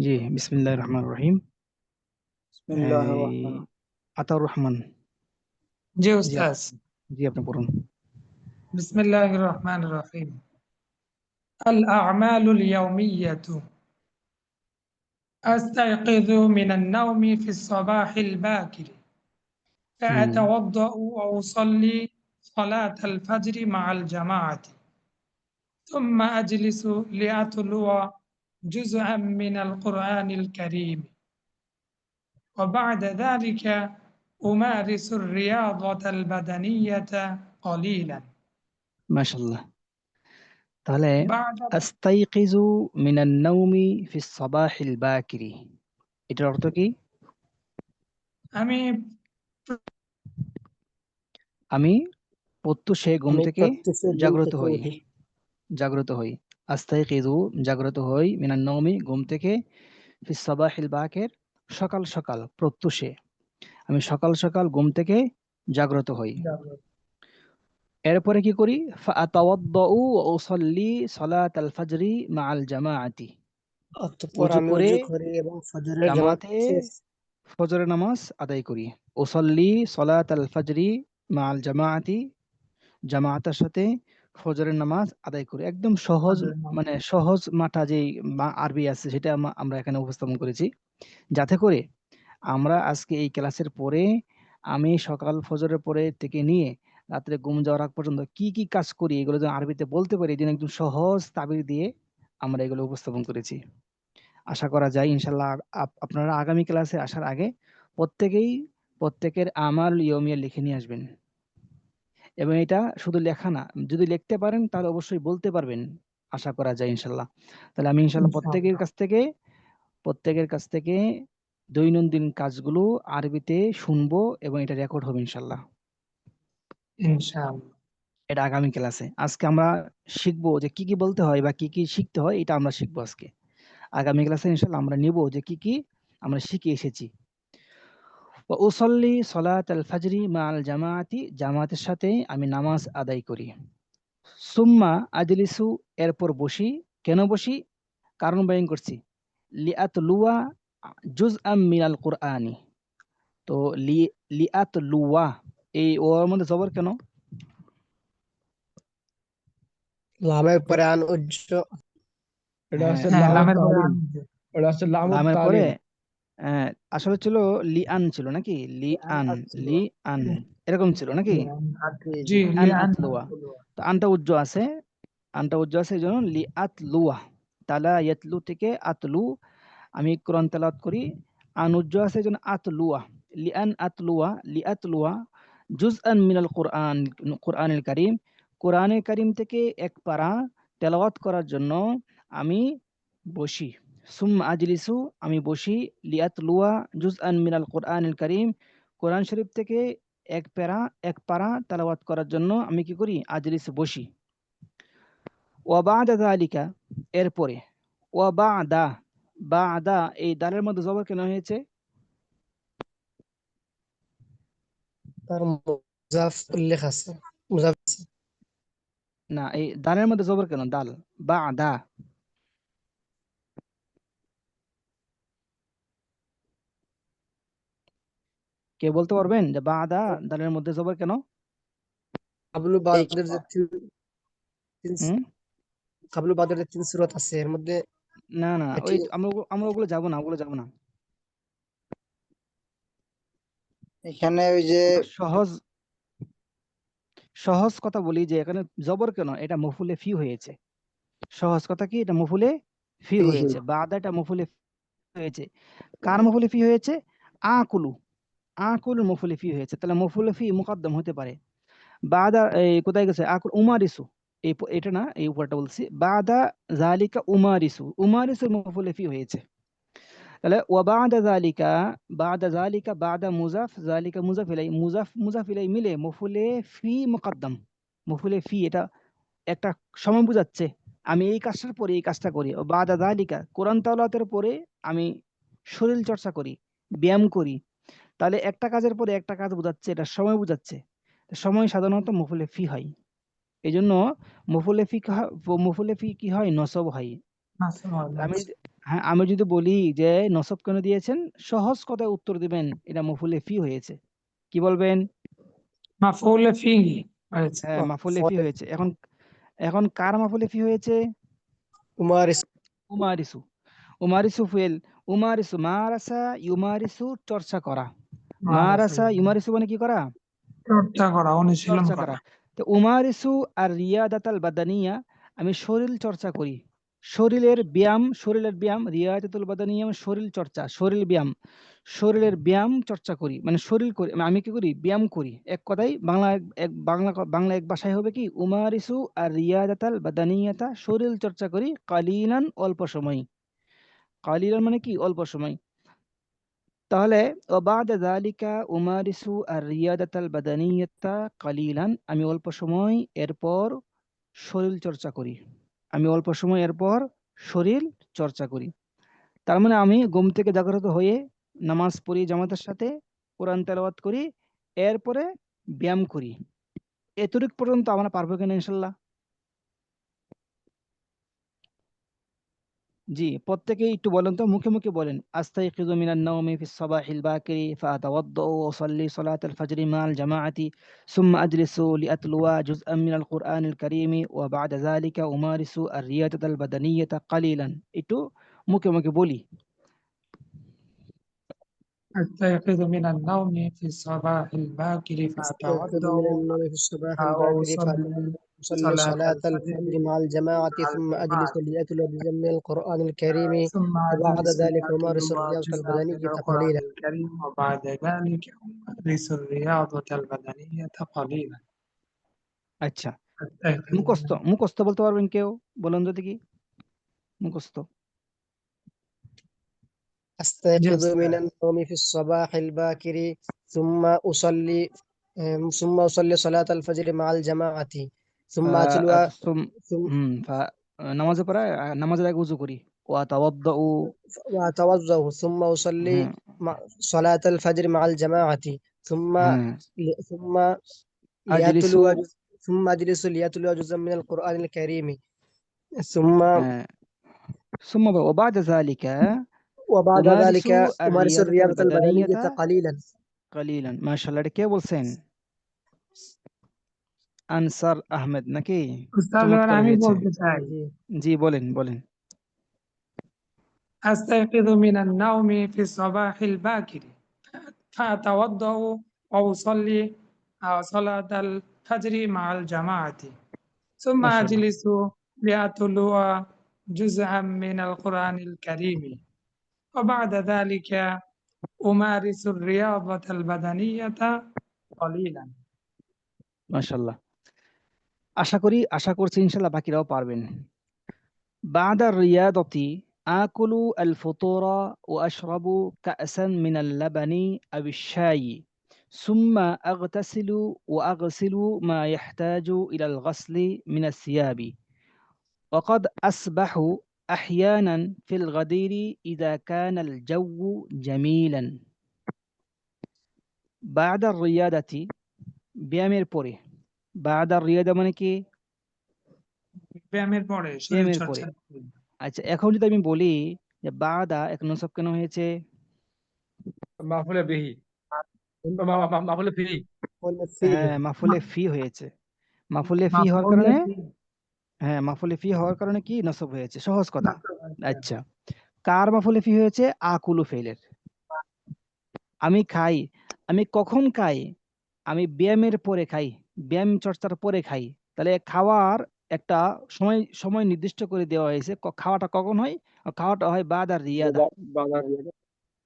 জি, বিসমিল্লাহির রহমানির রহিম। বিসমিল্লাহির এই রহমানির আতাউর রহমান, জি জি উস্তাজ। জি আপনি পড়ুন। বিসমিল্লাহির রহমানির রহিম। আল আমালুল ইয়াউমিয়াতু আস্তাইকিযু মিনান নাওমি ফিস সাবাহিল বাকির ফাআতাওয়াদ্দাউ ওয়া উসাল্লি সালাতাল ফাজরি মা'আল জামাআতি থুম্মা আজলিসু লিআতলুয়া জুজআন মিনাল কুরআনিল কারীম ওয়া বা'দা যালিকা উমারিসুর রিয়াদাতাল বাদানিয়াতা কলিলান। মাশাআল্লাহ। তাহলে বা'দা আস্তাইকিযু মিনান নাওমি ফিস সাবাহিল বাকিরি, এটার অর্থ কি? আমি আমি প্রত্যুষে ঘুম আমি থেকে প্রত্যুষে ঘুম জাগ্রত থেকে হই, উঠি। জাগ্রত হই। আস্তাইকিযু জাগ্রত হই, মিনান নাওমি ঘুম থেকে, ফিস সাবাহিল বাকির সকাল সকাল, প্রত্যুষে আমি সকাল সকাল ঘুম থেকে জাগ্রত হই। এরপরে কি করি? ফাআতাওয়াদ্দাউ ওয়া উসাল্লি সালাতাল ফাজরি মা'আল জামাআতি, অতঃপর ওযু আমি করে ওযু করি এবং ফজরের জামাত জামাতে শেষ। ফজরের নামাজ আদায় করি। উসাল্লি সালাতাল ফাজরি মা'আল জামাআতি, জামাতের সাথে ফজরের নামাজ আদায় করি। একদম সহজ, মানে সহজ মাঠা যেই আরবি আছে সেটা আমরা এখানে উপস্থাপন করেছি, যাতে করে আমরা আজকে এই ক্লাসের পরে আমি সকাল ফজরের পরে থেকে নিয়ে রাত্রে ঘুম যাওয়ার আগ পর্যন্ত কি কি কাজ করি এগুলো যেন আরবিতে বলতে পারি, এই জন্য একদম সহজ তাবির দিয়ে আমরা এগুলো উপস্থাপন করেছি। আশা করা যায় ইনশাল্লাহ আপনারা আগামী ক্লাসে আসার আগে প্রত্যেকের আমাল ইয়মিয়া লিখে নিয়ে আসবেন। এবং এটা শুধু লেখা না, যদি লিখতে পারেন তাহলে অবশ্যই বলতে পারবেন, আশা করা যায় ইনশাল্লাহ। তাহলে আমি ইনশাল্লাহ প্রত্যেকের কাছ থেকে দৈনন্দিন কাজগুলো আরবিতে শুনবো এবং এটা রেকর্ড হবে ইনশাল্লাহ। ইনশাআল্লাহ। এটা আগামী ক্লাসে। আজকে আমরা শিখবো যে কি কি বলতে হয় বা কি কি শিখতে হয়, এটা আমরা শিখবো আজকে। আগামী ক্লাসে ইনশাল্লাহ আমরা নিব যে কি কি আমরা শিখে এসেছি। ওয়া উসাল্লি সালাতাল ফাজরি মা'আল জামাআতি, জামাতের সাথে আমি নামাজ আদায় করি। সুম্মা আজলিসু, এরপর বসি। কেন বসি? কারণ বয়ান করছি। লিআতলুয়া জুজআম মিনাল কুরআনি। তো লিআতলুয়া, এই ওর মধ্যে জবর কেন? লামের পরে আন উজ্জ, এটা হ্যাঁ, হচ্ছে হ্যাঁ, লামুত লামের পরে তালিম। আন। এটা হচ্ছে লামুত লামের পরে তালিম। আসলে ছিল লিআন, ছিল নাকি? লিআন, লিআন এরকম ছিল নাকি? জি, লিআন আতলুয়া। তো আনটা উজ্জ আছে, এই জন্য লিআতলুয়া। তালা ইয়াতলু থেকে আতলু, আমি কোরআন তেলাওয়াত করি। আন উজ্জ আছে এই জন্য আতলুয়া, লিআতলুয়া জুজআন মিনাল কুরআন, কুরআনুল কারীম, কোরআনুল কারীম থেকে এক পারা তেলাওয়াত করার জন্য আমি বসি। সুম্মা আজলিসু, আমি বসি। লিআতলুয়া জুজআন মিনাল কুরআনুল কারীম, কোরআন শরীফ থেকে এক পারা তেলাওয়াত করার জন্য আমি কি করি? আজলিসু, বসি। ওয়া বা'দা যালিকা, এরপরে। ওয়া বা'দা, বা'দা এই দালের মধ্যে জবর কেন হয়েছে? তার মুজাফ উল্লেখ আছে। মুজাফ না, এই দালের মধ্যে জবর কেন? দাল, বা'দা। কে বলতে পারবেন যে বা'দা দালের মধ্যে জবর কেন? কাবলু বাদের যে হুম? কাবলু বাদের যে 3 সূরা আছে এর মধ্যে না না, এটি ওই আমরা ওগুলো যাব না, এখানে ওই যে আমরা সহজ সহজ কথা বলি যে এখানে জবর কেন, এটা মফুলে ফি হয়েছে। সহজ কথা কি, এটা মফুলে ফি হয়েছে। বা'দা এটা মফুলে ফি হয়েছে। কার মফুলে ফি হয়েছে? আকুলু, আকুল মফুলে ফি হয়েছে। তাহলে মফুলে ফি মুকদ্দম হতে পারে। বাদা, এই কোথায় গেছে? আকুল উমারিসু, এটা না, এই উপরটা বলছি। বাদা জালিকা উমারিসু, উমারিসু মফুলে ফি হয়েছে। তাহলে ওয়া বাদা জালিকা বাদা মুজাফ, জালিকা মুজাফ ইলাই, মুজাফ ইলাই মিলে মফুলে ফি মুকদ্দম। মফুলে ফি এটা একটা সময় বোঝাচ্ছে, আমি এই কাজটার পরে এই কাজটা করি। ও বাদা জালিকা, কোরআন তেলাওয়াতের পরে আমি শরীর চর্চা করি, ব্যায়াম করি। তাহলে একটা কাজের পরে একটা কাজ বোঝাচ্ছে, এটা সময় বোঝাচ্ছে। সময় সাধারণত মফুলে ফি হয়। এই জন্য মফুলে ফি কি হয়? নসব হয়। আমি হ্যাঁ, আমি যদি বলি যে নসব কেন দিয়েছেন, সহজ কথায় উত্তর দিবেন এটা মফুলে ফি হয়েছে। কি বলবেন? মাফউল ফিহি হয়েছে। হ্যাঁ, মাফুলে ফি হয়েছে। এখন এখন কার মাফুলে ফি হয়েছে? উমারিস উমারিসু। উমারিসু ফেল। উমারিসু মারাসা ইউমারিসু, চর্চা করা। মারাসা ইউমারিসু মানে কি করা? চর্চা করা, অনুশীলন চর্চা করা। করা। তো উমারিসু আর রিয়াদাতাল বাদানিয়া, আমি শরীর চর্চা করি। শরীরের ব্যায়াম রিয়াদাতুল বাদানিয়া মানে শরীর চর্চা, শরীর ব্যায়াম। শরীরের ব্যায়াম চর্চা করি মানে শরীর করি, আমি কি করি? ব্যায়াম করি। এক কথায় বাংলা এক ভাষায় হবে কি? উমারিসু আর রিয়াদাতাল বাদানিয়াতা, শরীর চর্চা করি। কালিলান, অল্প সময়। কালিলান মানে কি? অল্প সময়। তাহলে ওবাদা যালিকা উমারিসু আর রিয়াদাতাল বাদানিয়াতা কালিলান, আমি অল্প সময় এরপর শরীর চর্চা করি। আমি অল্প সময় এরপর শরীর চর্চা করি। তার মানে আমি ঘুম থেকে জাগ্রত হয়ে নামাজ পড়ি জামাতের সাথে, কোরআন তেলাওয়াত করি, এরপরে ব্যায়াম করি। এতটুক পর্যন্ত আমরা পারবো কিনা ইনশাল্লাহ? জি, প্রত্যেকেই একটু বলেন তো, মুখে মুখে বলেন। আস্তাইকিযু মিনান নাওমি ফিস সাবাহিল বাকিরি ফাআতাওয়াদ্দাউ ওয়া উসাল্লি সালাতাল ফাজরি মা'আল জামাআতি সুম্মা আজলিসু লিআতলুয়া জুজআন মিনাল কুরআনিল কারীমি ওয়া বা'দা যালিকা উমারিসু আর-রিয়াদাতাল বাদানিয়াতা কালিলান। একটু মুখে মুখে বলি। أستيقظ من النوم في الصباح الباكر أستيقظ فأتوضأ من النوم في الصباح الباكر وأصلي فأصلي صلاة صلاة الفجر الفجر مع الجماعة مع ثم أجلس الجماعة، لأتلو جزءا من القرآن الكريم ثم وبعد أجلس ذلك أمارس لأتلو الرياضة جزءا من البدنية القرآن قليلا. الكريم، وبعد ذلك أمارس الرياضة البدنية قليلا. আচ্ছা, أستيقظ মুখস্থ من মুখস্থ বলতে পারবেন কেউ? বলুন তো দেখি মুখস্থ। أستيقظ جلسة من النوم في الصباح الباكر ثم أصلي صلاة الفجر مع الجماعة ثم أتلو ثم নামাজে পড়া, নামাজের আগে উযু করি। ওয়া তাওয়াদ্দাউ। وأتوضأ ثم أصلي হ্যাঁ, صلاة الفجر مع الجماعة ثم হ্যাঁ, ثم আজলিসু। ليتلو ثم أجلس ليتلو جزءا من القرآن الكريم ثم হ্যাঁ, সুম্মা ওয়াবাদা যালিকা وبعد ذلك উমারিসু أمارس আর-রিয়াদাতাল الرياضة البدنية বাদানিয়াতা قليلا. কালিলান। মাশাআল্লাহ, এটা কে বলছেন? আনসার আহমেদ নাকি? أستاذ চমৎকার আমি হয়েছে। বলতে চাই, জি। জি, বলেন বলেন। أستيقظ من النوم في الصباح الباكر فأتوضأ وأصلي صلاة الفجر مع الجماعة، ثم মাশাআল্লাহ। أجلس لأتلو جزءا من القرآن الكريم، وبعد ذلك أمارس الرياضة البدنية قليلا. মাশাআল্লাহ। আশা করছি ইনশাআল্লাহ বাকিরাও পারবেন। بعد الرياضة آكل الفطور وأشرب كأسا من اللبن أو الشاي ثم أغتسل وأغسل ما يحتاج إلى الغسل من الثياب وقد أسبح أحيانا في الغدير إذا كان الجو جميلا بعد الرياضة ব্যায়ামের পরে। بعد الرياضة মানে কি? ব্যায়ামের পরে, শরীর ব্যায়ামের পরে। চর্চার পরে। আচ্ছা, এখন যদি আমি বলি যে বাদা এক নসব কেন হয়েছে? মাফুলে বিহি মাফুলে ফি قلنا فيه হ্যাঁ, মাফুলে ফি হয়েছে। মাফুলে ফি হওয়ার মাফউল কারণে, বিহি। হ্যাঁ, মাফুলে ফি হওয়ার কারণে কি নসব হয়েছে, সহজ কথা। আচ্ছা, কার মাফুলে ফি হয়েছে? আকুলু ফেলের। আমি খাই। আমি কখন খাই? আমি ব্যায়ামের পরে খাই, ব্যায়াম চর্চার পরে খাই। তাহলে খাওয়ার একটা সময় সময় নির্দিষ্ট করে দেওয়া হয়েছে। খাওয়াটা কখন হয়? খাওয়াটা হয় বাদ আর রিয়াদা।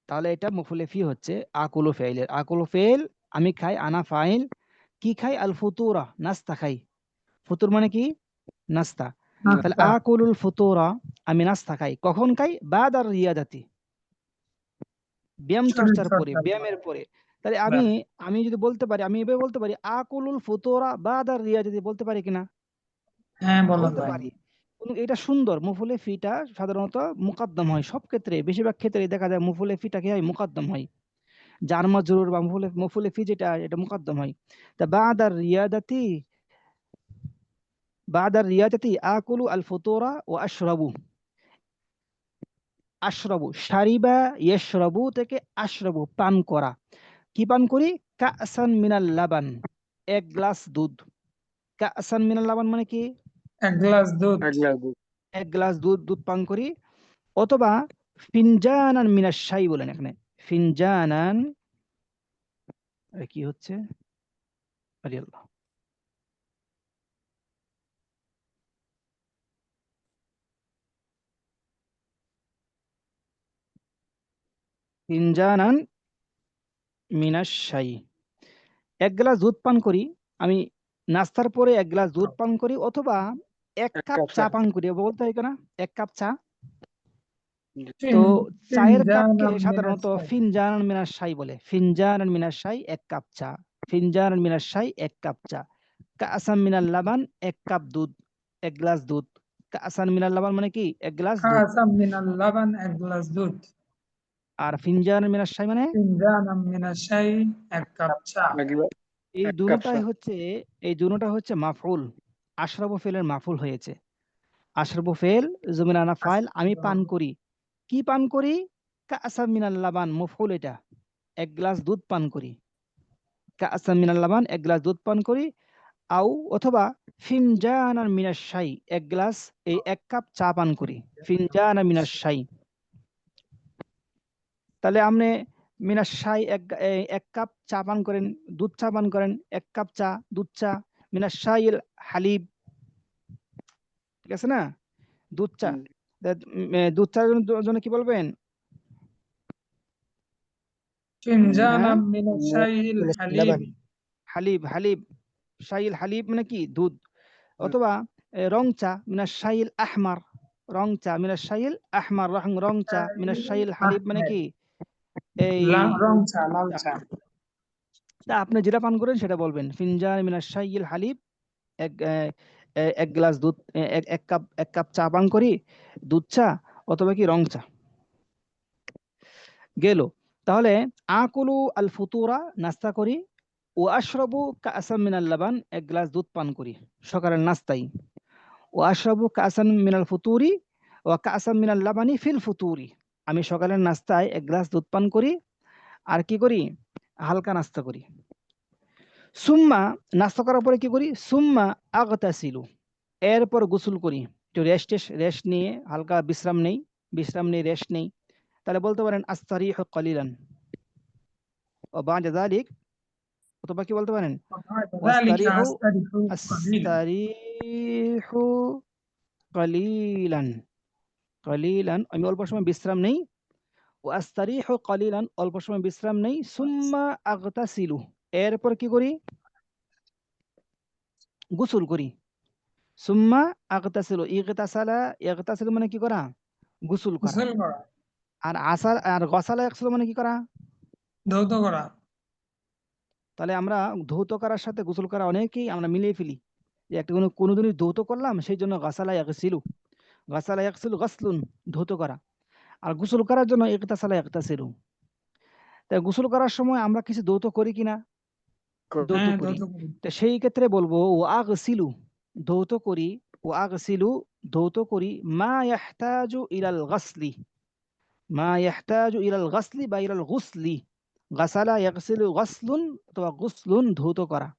তাহলে এটা মফুলে ফি হচ্ছে আকুলু ফেইলের। আকুলু ফেইল, আমি খাই, আনা ফাইল। কি খাই? আল ফুতুরা, নাস্তা খাই। ফুতুর মানে কি? নাস্তা। তাহলে নাস্তা, আকুলুল ফুতুরা, আমি নাস্তা খাই। কখন খাই? বাদ আর রিয়াদাতি, ব্যায়াম শরীর চর্চার পরে, চর্চার পরে। ব্যায়ামের পরে। তাহলে আমি ব্যাস। আমি যদি বলতে পারি, আমি এভাবে বলতে পারি আকুলুল ফুতুরা বাদ আর রিয়াদাতি, বলতে পারি কিনা? হ্যাঁ, বলুন বলতে ভাই। পারি। কিন্তু এটা সুন্দর। মফুলে ফিটা সাধারণত মুকাদ্দম হয় সব ক্ষেত্রে, বেশিরভাগ ক্ষেত্রে দেখা যায় মফুলে ফিটা কি হয়? মুকাদ্দম হয়। জার মাজরুর বা মফুলে ফি যেটা, এটা মুকাদ্দম হয়। তা বাদার রিয়াদাতি আকুলু আল ফুতুরা ও আশরাবু। আশরাবু, শারিবা ইয়াশরাবু থেকে আশরাবু পান করা। কি পান করি? কাসান মিনাল লাবান, এক গ্লাস দুধ। কাসান মিনাল লাবান মানে কি? এক গ্লাস দুধ। এক গ্লাস দুধ দুধ পান করি। অথবা ফিনজানান মিনাশ শাই বলেন এখানে, ফিনজানান, কি হচ্ছে? আরে আল্লাহ, ফিনজানান মিনাশ শাই, এক গ্লাস দুধ পান করি আমি, নাস্তার পরে এক গ্লাস দুধ পান করি, অথবা এক কাপ চা পান করি। বলতে হয় না, এক কাপ চা। তো চায়ের কাপকে ফিনজানাম সাধারণত মিনাশ শাই। ফিনজানান মিনাশ শাই বলে। ফিনজানান মিনাশ শাই, এক কাপ চা। ফিনজানান মিনাশ শাই, এক কাপ চা। কাসাম মিনাল লাবান, এক কাপ দুধ, এক গ্লাস দুধ। কাসান মিনাল লাবান মানে কি? এক গ্লাস দুধ। কাসাম মিনাল লাবান, এক গ্লাস দুধ। আর ফিনজানান মিনাশ শাই মানে ফিনজানাম মিনাশ শাই, এক কাপ চা। এই দুটোটাই হচ্ছে, এই দুটোটা হচ্ছে মাফউল, আশরাবু ফেলের মাফউল হয়েছে। আশরাবু ফেল জমির আনা ফাইল, আমি পান করি। কি পান করি? কাসাম মিনাল লাবান, মফউল এটা, এক গ্লাস দুধ পান করি। কাসাম মিনাল লাবান, এক গ্লাস দুধ পান করি। আও অথবা ফিনজানান মিনাশ শাই, এক গ্লাস, এই এক কাপ চা পান করি। ফিনজানান মিনাশ শাই, তাহলে আপনি মিনাশ শাই এক কাপ চা পান করেন, দুধ চা পান করেন, এক কাপ চা, দুধ চা। মিনাশ শাইল হালিব, ঠিক আছে না? দুধ চা, দুধ চার জন্য কি বলবেন? হ্যাঁ, ফিনজানাম মিনাশ শাইল মিনাশ হালিব। লাবান। হালিব, হালিব, শাইল হালিব মানে কি? দুধ। অথবা রং চা, মিনাশ শাইল আহমার, রং চা, মিনাশ শাইল আহমার, রং চা, মিনাশ শাইল হালিব মানে কি? এই রং চা, লাল চা। তা আপনি যেটা পান করেন সেটা বলবেন। ফিনজান মিনাশ শাইল হালিব, এক এক গ্লাস দুধ, এক কাপ চা পান করি, দুধ চা অথবা কি রং চা। গেল। তাহলে আকুলু আল ফুতুরা, নাস্তা করি। ও আশরাবু কাসাম মিনাল লাবান, এক গ্লাস দুধ পান করি সকালের নাস্তায়। ও আশরাবু কাসাম মিনাল ফুতুরি ও কাসাম মিনাল লাবানি ফিল ফুতুরি, আমি সকালের নাস্তায় এক গ্লাস দুধ পান করি আর কি করি? হালকা নাস্তা করি। সুম্মা, নাস্তা করার পরে কি করি? সুম্মা আগতাসিলু, এরপর গোসল করি। একটু রেস্ট নিয়ে, হালকা বিশ্রাম নেই, বিশ্রাম নিয়ে রেস্ট নেই। তাহলে বলতে পারেন আস্তারিহু কালিলান, ও বা'দা যালিক, অথবা কি বলতে পারেন? ذلك ওয়াস্তারিহু, أستريح قليلا। আস্তারিহু কালিলান, কালিলান আমি অল্প সময় বিশ্রাম নেই। ওয়াস্তারিহু কালিলান, অল্প সময় বিশ্রাম নেই। সুম্মা আগতাসিলু, এরপর কি করি? গোসল করি। সুম্মা আগতাসিলু, ইগতাসালা মানে কি করা? গোসল করা। গোসল করা, আর গসালা ইয়াগসিলু মানে কি করা? ধৌত করা। তাহলে আমরা ধৌত করার সাথে গোসল করা অনেকেই আমরা মিলিয়ে ফেলি, যে একটা কোনো জিনিস ধৌত করলাম সেই জন্য গাসালা ইয়াগসিলু, গাসালা ইয়াগসিলু গাসলুন, ধৌত করা। আর গোসল করার জন্য ইগতাসালা ইয়াগতাসিলু। তাই গোসল করার সময় আমরা কিছু ধৌত করি কিনা? ধৌত হ্যাঁ, করি। ধৌত করি। তো সেই ক্ষেত্রে বলবো ও আগসিলু, ধৌত করি। ও আগসিলু, ধৌত করি। মা ইয়াহতাজু ইলাল গাসলি, মা ইয়াহতাজু ইলাল গাসলি বা ইলাল গুসলি, গাসালা ইয়াগসিলু গাসলুন অথবা গুসলুন, ধৌত করা।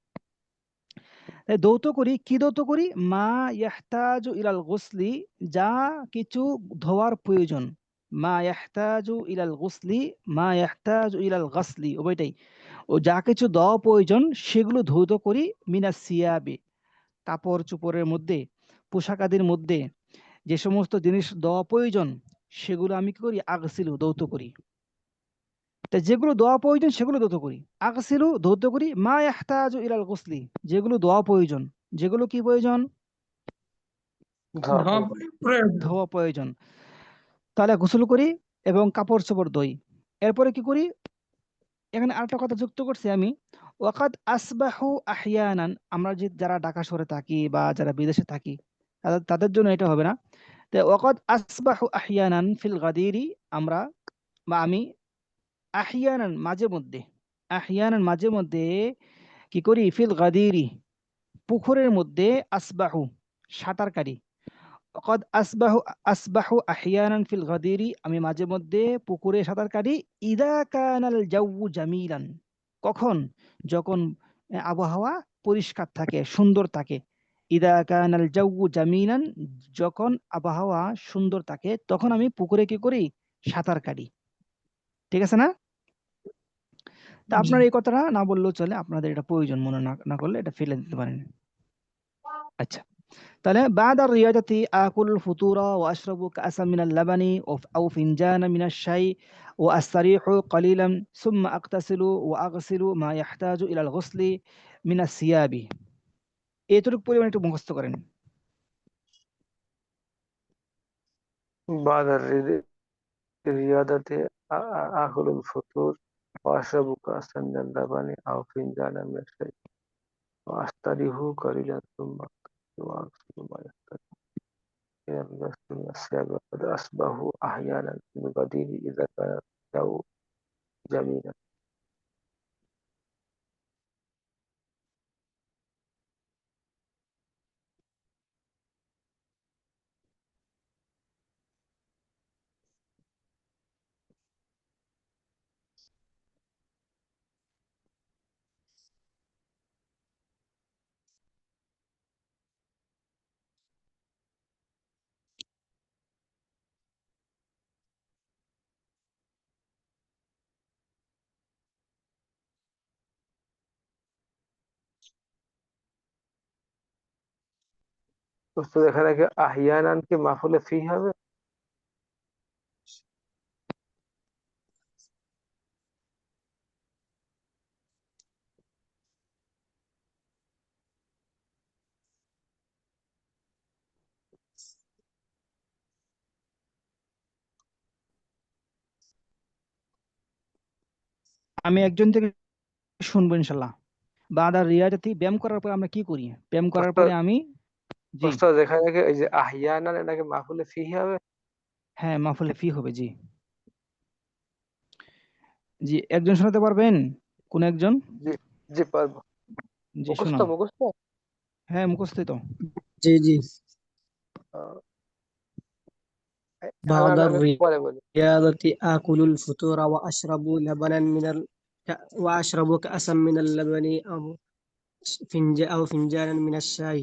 তাই ধৌত করি, কি ধৌত করি? মা ইয়াহতাজু ইলাল গুসলি, যা কিছু ধোয়ার প্রয়োজন। মা ইয়াহতাজু ইলাল গুসলি, মা ইয়াহতাজু ইলাল গাসলি, উভয়টাই। ও যা কিছু দেওয়া প্রয়োজন সেগুলো ধৌত করি। মিনাস সিয়াবে, কাপড় চোপড়ের মধ্যে, পোশাক আদির মধ্যে যে সমস্ত জিনিস দেওয়া প্রয়োজন সেগুলো আমি কি করি? আগসিলু, ধৌত করি। তা যেগুলো দেওয়া প্রয়োজন সেগুলো ধৌত করি। আগসিলু, ধৌত করি। মা ইয়াহতাজু ইলাল গুসলি, যেগুলো দেওয়া প্রয়োজন, যেগুলো কি প্রয়োজন? ধোয়া প্রয়োজন। ধোয়া প্রয়োজন। তাহলে গোসল করি এবং কাপড় চোপড় ধুই। এরপরে কি করি? এখানে আরেকটা কথা যুক্ত করছি আমি, ওয়াকাদ আসবাহু আহিয়ানান, আমরা যে যারা ঢাকা শহরে থাকি বা যারা বিদেশে থাকি তাদের জন্য এটা হবে না। তো ওয়াকাদ আসবাহু আহিয়ানান ফিল গাদিরি, আমরা বা আমি, আহিয়ানান মাঝে মধ্যে, আহিয়ানান মাঝে মধ্যে কি করি? ফিল গাদিরি, পুকুরের মধ্যে, আসবাহু সাঁতার কাটি। কদ আসবাহু আহইয়ানান ফিল গাদিরি, আমি মাঝে মধ্যে পুকুরে সাঁতার কাটি। ইদা কানাল জাউ জামিলান, কখন? যখন আবহাওয়া পরিষ্কার থাকে, সুন্দর থাকে। ইদা কানাল জাউ জামিলান, যখন আবহাওয়া সুন্দর থাকে তখন আমি পুকুরে কি করি? সাঁতার কাটি। ঠিক আছে না? তা জি আপনার এই কথাটা না বললেও চলে, আপনাদের এটা প্রয়োজন মনে না করলে এটা ফেলে দিতে পারেন। আচ্ছা, তাহলে বাদার রিয়াদাতি আকুল ফুতুরা ওয়া আশরাবু কাসাম মিনাল লাবানি আও ফিনজানা মিনাশ শাই ওয়া আস্তারিহু কালিলান সুম্মা আক্তাসিলু ওয়া আগসিলু মা ইয়াহতাজু ইলাল গুসলি মিনাস সিয়াবি। এতটুকু পরিমাণ একটু মুখস্থ করেন। بعد الرياضة آكل الفطور وأشرب كأسا من اللبن أو فنجانا من الشاي وأستريح قليلا ثم أغتسل وأغسل ما يحتاج إلى الغسل من الثياب وقد أصبح أحيانا في الغدير إذا كان الجو جميلا. তো এখানে কি আহিয়ানান কি মাফুলে ফি হবে? আমি একজন থেকে শুনবো ইনশাল্লাহ। বাদার রিয়াদাতি, ব্যায়াম করার পরে আমরা কি করি? ব্যায়াম করার পরে আমি, জি যেখানে কি এই যে আহিয়ানান এটাকে মাফুলে ফি হবে? হ্যাঁ, মাফুলে ফি হবে। জি জি, একজন শোনাতে পারবেন? কোন একজন? জি জি পারবো। জি মুখস্থ শোনান। মুখস্থ হ্যাঁ, মুখস্থই তো। জি জি। আহ, بعد আমি পরে বলি। الرياضة آكل الفطور وأشرب لبنا وأشرب كأسا من اللبن أو فنجانا من الشاي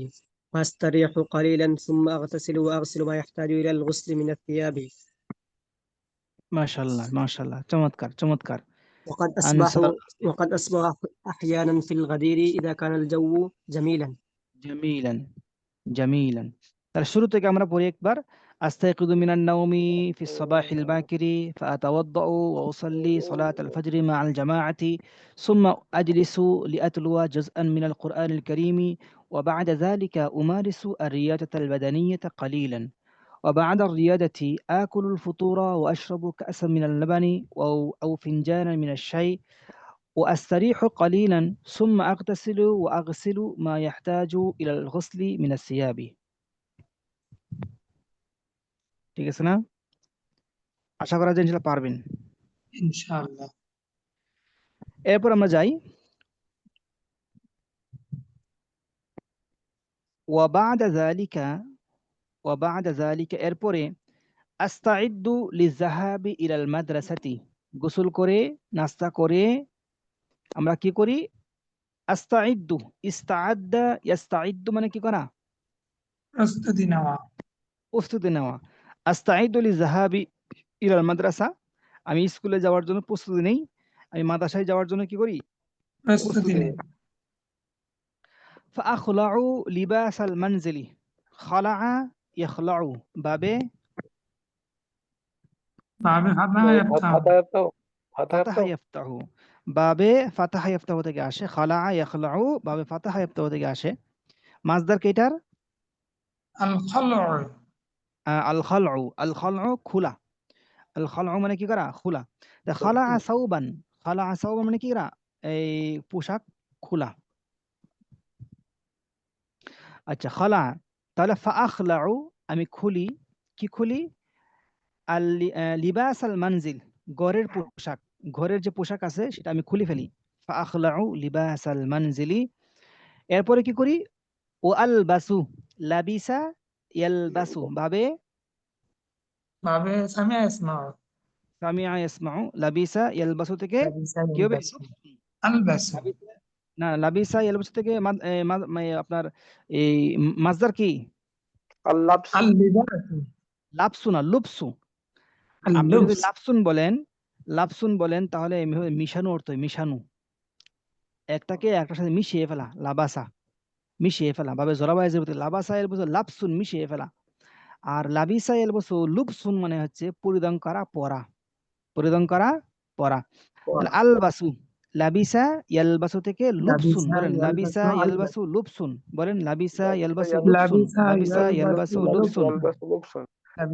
وأستريح قليلا ثم أغتسل وأغسل ما يحتاج إلى الغسل من الثياب মাশাআল্লাহ মাশাআল্লাহ, চমৎকার চমৎকার। وقد أصبح আনসার। وقد أصبح أحيانا في الغدير إذا كان الجو جميلا জামিলান জামিলান। তার শুরু থেকে আমরা পড়ি একবার। আস্তাইকিযু মিনান নাওমি ফি সাবাহিল বাকিরি ফাআতাওয়াদ্দাউ ওয়া উসাল্লি সালাতাল ফজরি মাআল জামাআতি সুম্মা আজলিসু লিআতলুয়া জুজআন মিনাল কুরআনিল কারীমি ওয়া বা'দা যালিকা উমারিসু আর-রিয়াদাতাল বাদানিয়াতা কালীলান ওয়া বা'দা আর-রিয়াদাতি আকুলুল ফুতুরা ওয়া আশরাবু কা'সান মিনাল লাবানি আও ফিনজানান মিনাশ শাই وأستريح قليلا ثم أغتسل وأغسل ما يحتاج إلى الغسل من الثياب। ঠিক আছে না? আশা করা যায় ইনশাআল্লাহ পারবেন। ইনশাআল্লাহ। এরপর আমরা যাই وبعد ذلك وبعد ذلك এরপরে আস্তাইদ্দু লিযাহাবি ইলাল মাদ্রাসাতি, গোসল করে নাস্তা করে আমরা কি করি? আস্তাইদ্দু, ইস্তাআদ্দা ইয়াস্তাইদ্দু মানে কি করা? প্রস্তুতি নেওয়া। প্রস্তুতি নেওয়া। আস্তাইদ্দু লিযাহাবি ইলাল মাদ্রাসা, আমি স্কুলে যাওয়ার জন্য প্রস্তুতি নেই, আমি মাদ্রাসায় যাওয়ার জন্য কি করি? প্রস্তুতি প্রস্তুতি নেই। নেই। ফাআখলাউ লিবাসাল মানজিলি, খালাআ ইয়াখলাউ বাবে ভাবে ফাতাহা ইফতাহ। ফাতাহা ইয়াফতাহু, বাবে ফাতাহা ইয়াফতাহু থেকে আসে। খালাআ ইয়াখলাউ বাবে ফাতাহা ইয়াফতাহু থেকে আসে। মাসদার কেটার? আল খালউ। আল খালউ, আল খালউ খোলা। আল খালউ মানে কি করা? খোলা। তা খালাআ সাওবান, খালাআ সাওবান মানে কি করা? এই পোশাক খোলা। আচ্ছা, খালা, তাহলে ফাআখলাউ আমি খুলি, কি খুলি? লিবাস আল মানজিল, ঘরের পোশাক, ঘরের যে পোশাক আছে সেটা আমি খুলে ফেলি। ফাআখলাউ লিবাস আল মানজিলি। এরপরে কি করি? ও আল বাসু, লাবিসা ইয়ালবাসু ভাবে বাবে সামিয়া ইসমাউ সামিআ ইয়াসমাউ, লাবিসা ইয়ালবাসু থেকে লাবিসা কি হবে? ইয়ালবাসু আলবাসু লাবিসা, না লাবিসা ইয়ালবাসু থেকে আপনার এই মাসদার কি? اللبس আল-লিবাসু লাবসু না লুবসু। আপনি যদি আল-লুবস লাবসুন বলেন তাহলে মিশানো অর্থ হয়, মিশানো, একটাকে একটার সাথে মিশিয়ে ফেলা, লাবাসা মিশিয়ে ফেলা, ভাবে জরাবা এর লাবাসা ইয়ালবাসু লাবসুন মিশিয়ে ফেলা। আর লাবিসা ইয়ালবাসু লুবসুন মানে হচ্ছে পরিধান করা, পরা, পরিধান করা, পরা। তাহলে আলবাসু, লাবিসা ইয়ালবাসু থেকে লুবসুন, লাবিসা বলেন লাবিসা ইয়ালবাসু ইয়ালবাসু লুবসুন, বলেন লাবিসা لبس ইয়ালবাসু يلبس লুবসুন, লাবিসা লাবিসা ইয়ালবাসু ইয়ালবাসু لبس লুবসুন, يلبس لبس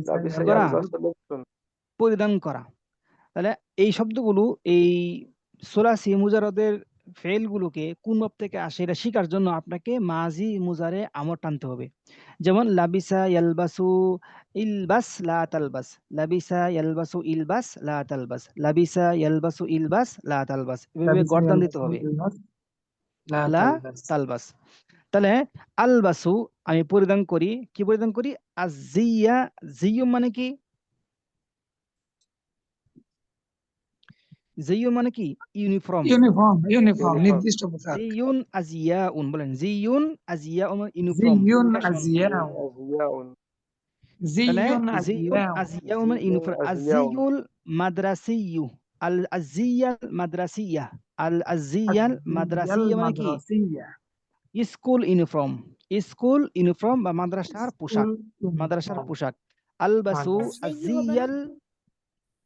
লাবিসা لبس করা, يلبس لبس পরিধান করা। তাহলে এই শব্দগুলো, এই সুলাসি মুজারদের ফেলগুলোকে কোন ভাব থেকে আসে এটা শেখার জন্য আপনাকে মাজি মুজারে আমর টানতে হবে। যেমন লাবিসা ইয়ালবাসু ইলবাস লা তালবাস, লাবিসা ইয়ালবাসু ইলবাস লা তালবাস, লাবিসা ইয়ালবাসু ইলবাস লা তালবাস, এভাবে লাবিসা গর্দান দিতে ইয়ালবাসু হবে, ইলবাস লা লা তালবাস তালবাস। তাহলে আলবাসু আমি পরিধান করি, কি পরিধান করি? আজিয়া, জিয়ু মানে কি? জিয়ু মানে কি? ইউনিফর্ম। ইউনিফর্ম يونيفورم নির্দিষ্ট পোশাক জিয়ুন আজিয়াউন, বলেন জিয়ুন আজিয়াউন ইউনিফর্ম, জিয়ুন ফ্যাশন। আজিয়াউ তাহলে জিয়ুন জিয়ুন আজিয়াউ আজিয়াউন মানে زي ইউনিফর্ম। أزياء আজিয়ুল মাদ্রাসিয়ু, আল আজিয়াল মাদ্রাসিয়া, আল আজিয়াল আজিয়াল মাদ্রাসিয়া মানে কি? মাদ্রাসিয়া স্কুল ইউনিফর্ম, স্কুল ইউনিফর্ম বা মাদ্রাসার পোশাক, স্কুল মাদ্রাসার ইউনিফর্ম পোশাক। আলবাসু মাদ্রাসা আজিয়াল,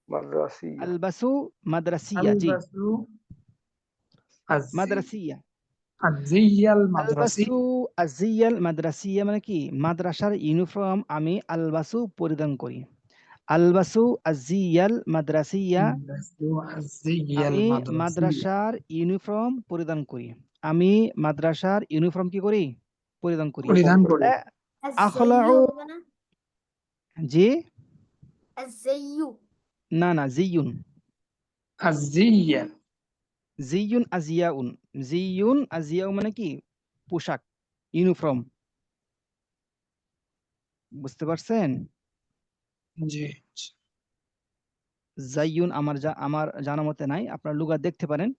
مدرسية আলবাসু মাদ্রাসিয়া, জি আলবাসু মাদ্রাসিয়া। আজিয়াল মাদ্রাসি আলবাসু আজিয়াল মাদ্রাসিয়া মানে কি? মাদ্রাসার ইউনিফর্ম আমি আলবাসু পরিধান করি। আলবাসু আজিয়াল মাদ্রাসিয়া, আলবাসু আজিয়াল আমি মাদ্রাসিয়া মাদ্রাসার ইউনিফর্ম পরিধান করি। আমি মাদ্রাসার ইউনিফর্ম কি করি? পরিধান করি। পরিধান করে আখলাউ, জি الزيو না না জিয়ুন, আজিয়াল জিয়ুন আজিয়াউন, জিয়ুন আজিয়াউ মানে কি? পোশাক, ইউনিফর্ম। বুঝতে পারছেন? জি জাইয়ুন আমার জানা মতে নাই, আপনার লুগা দেখতে পারেন।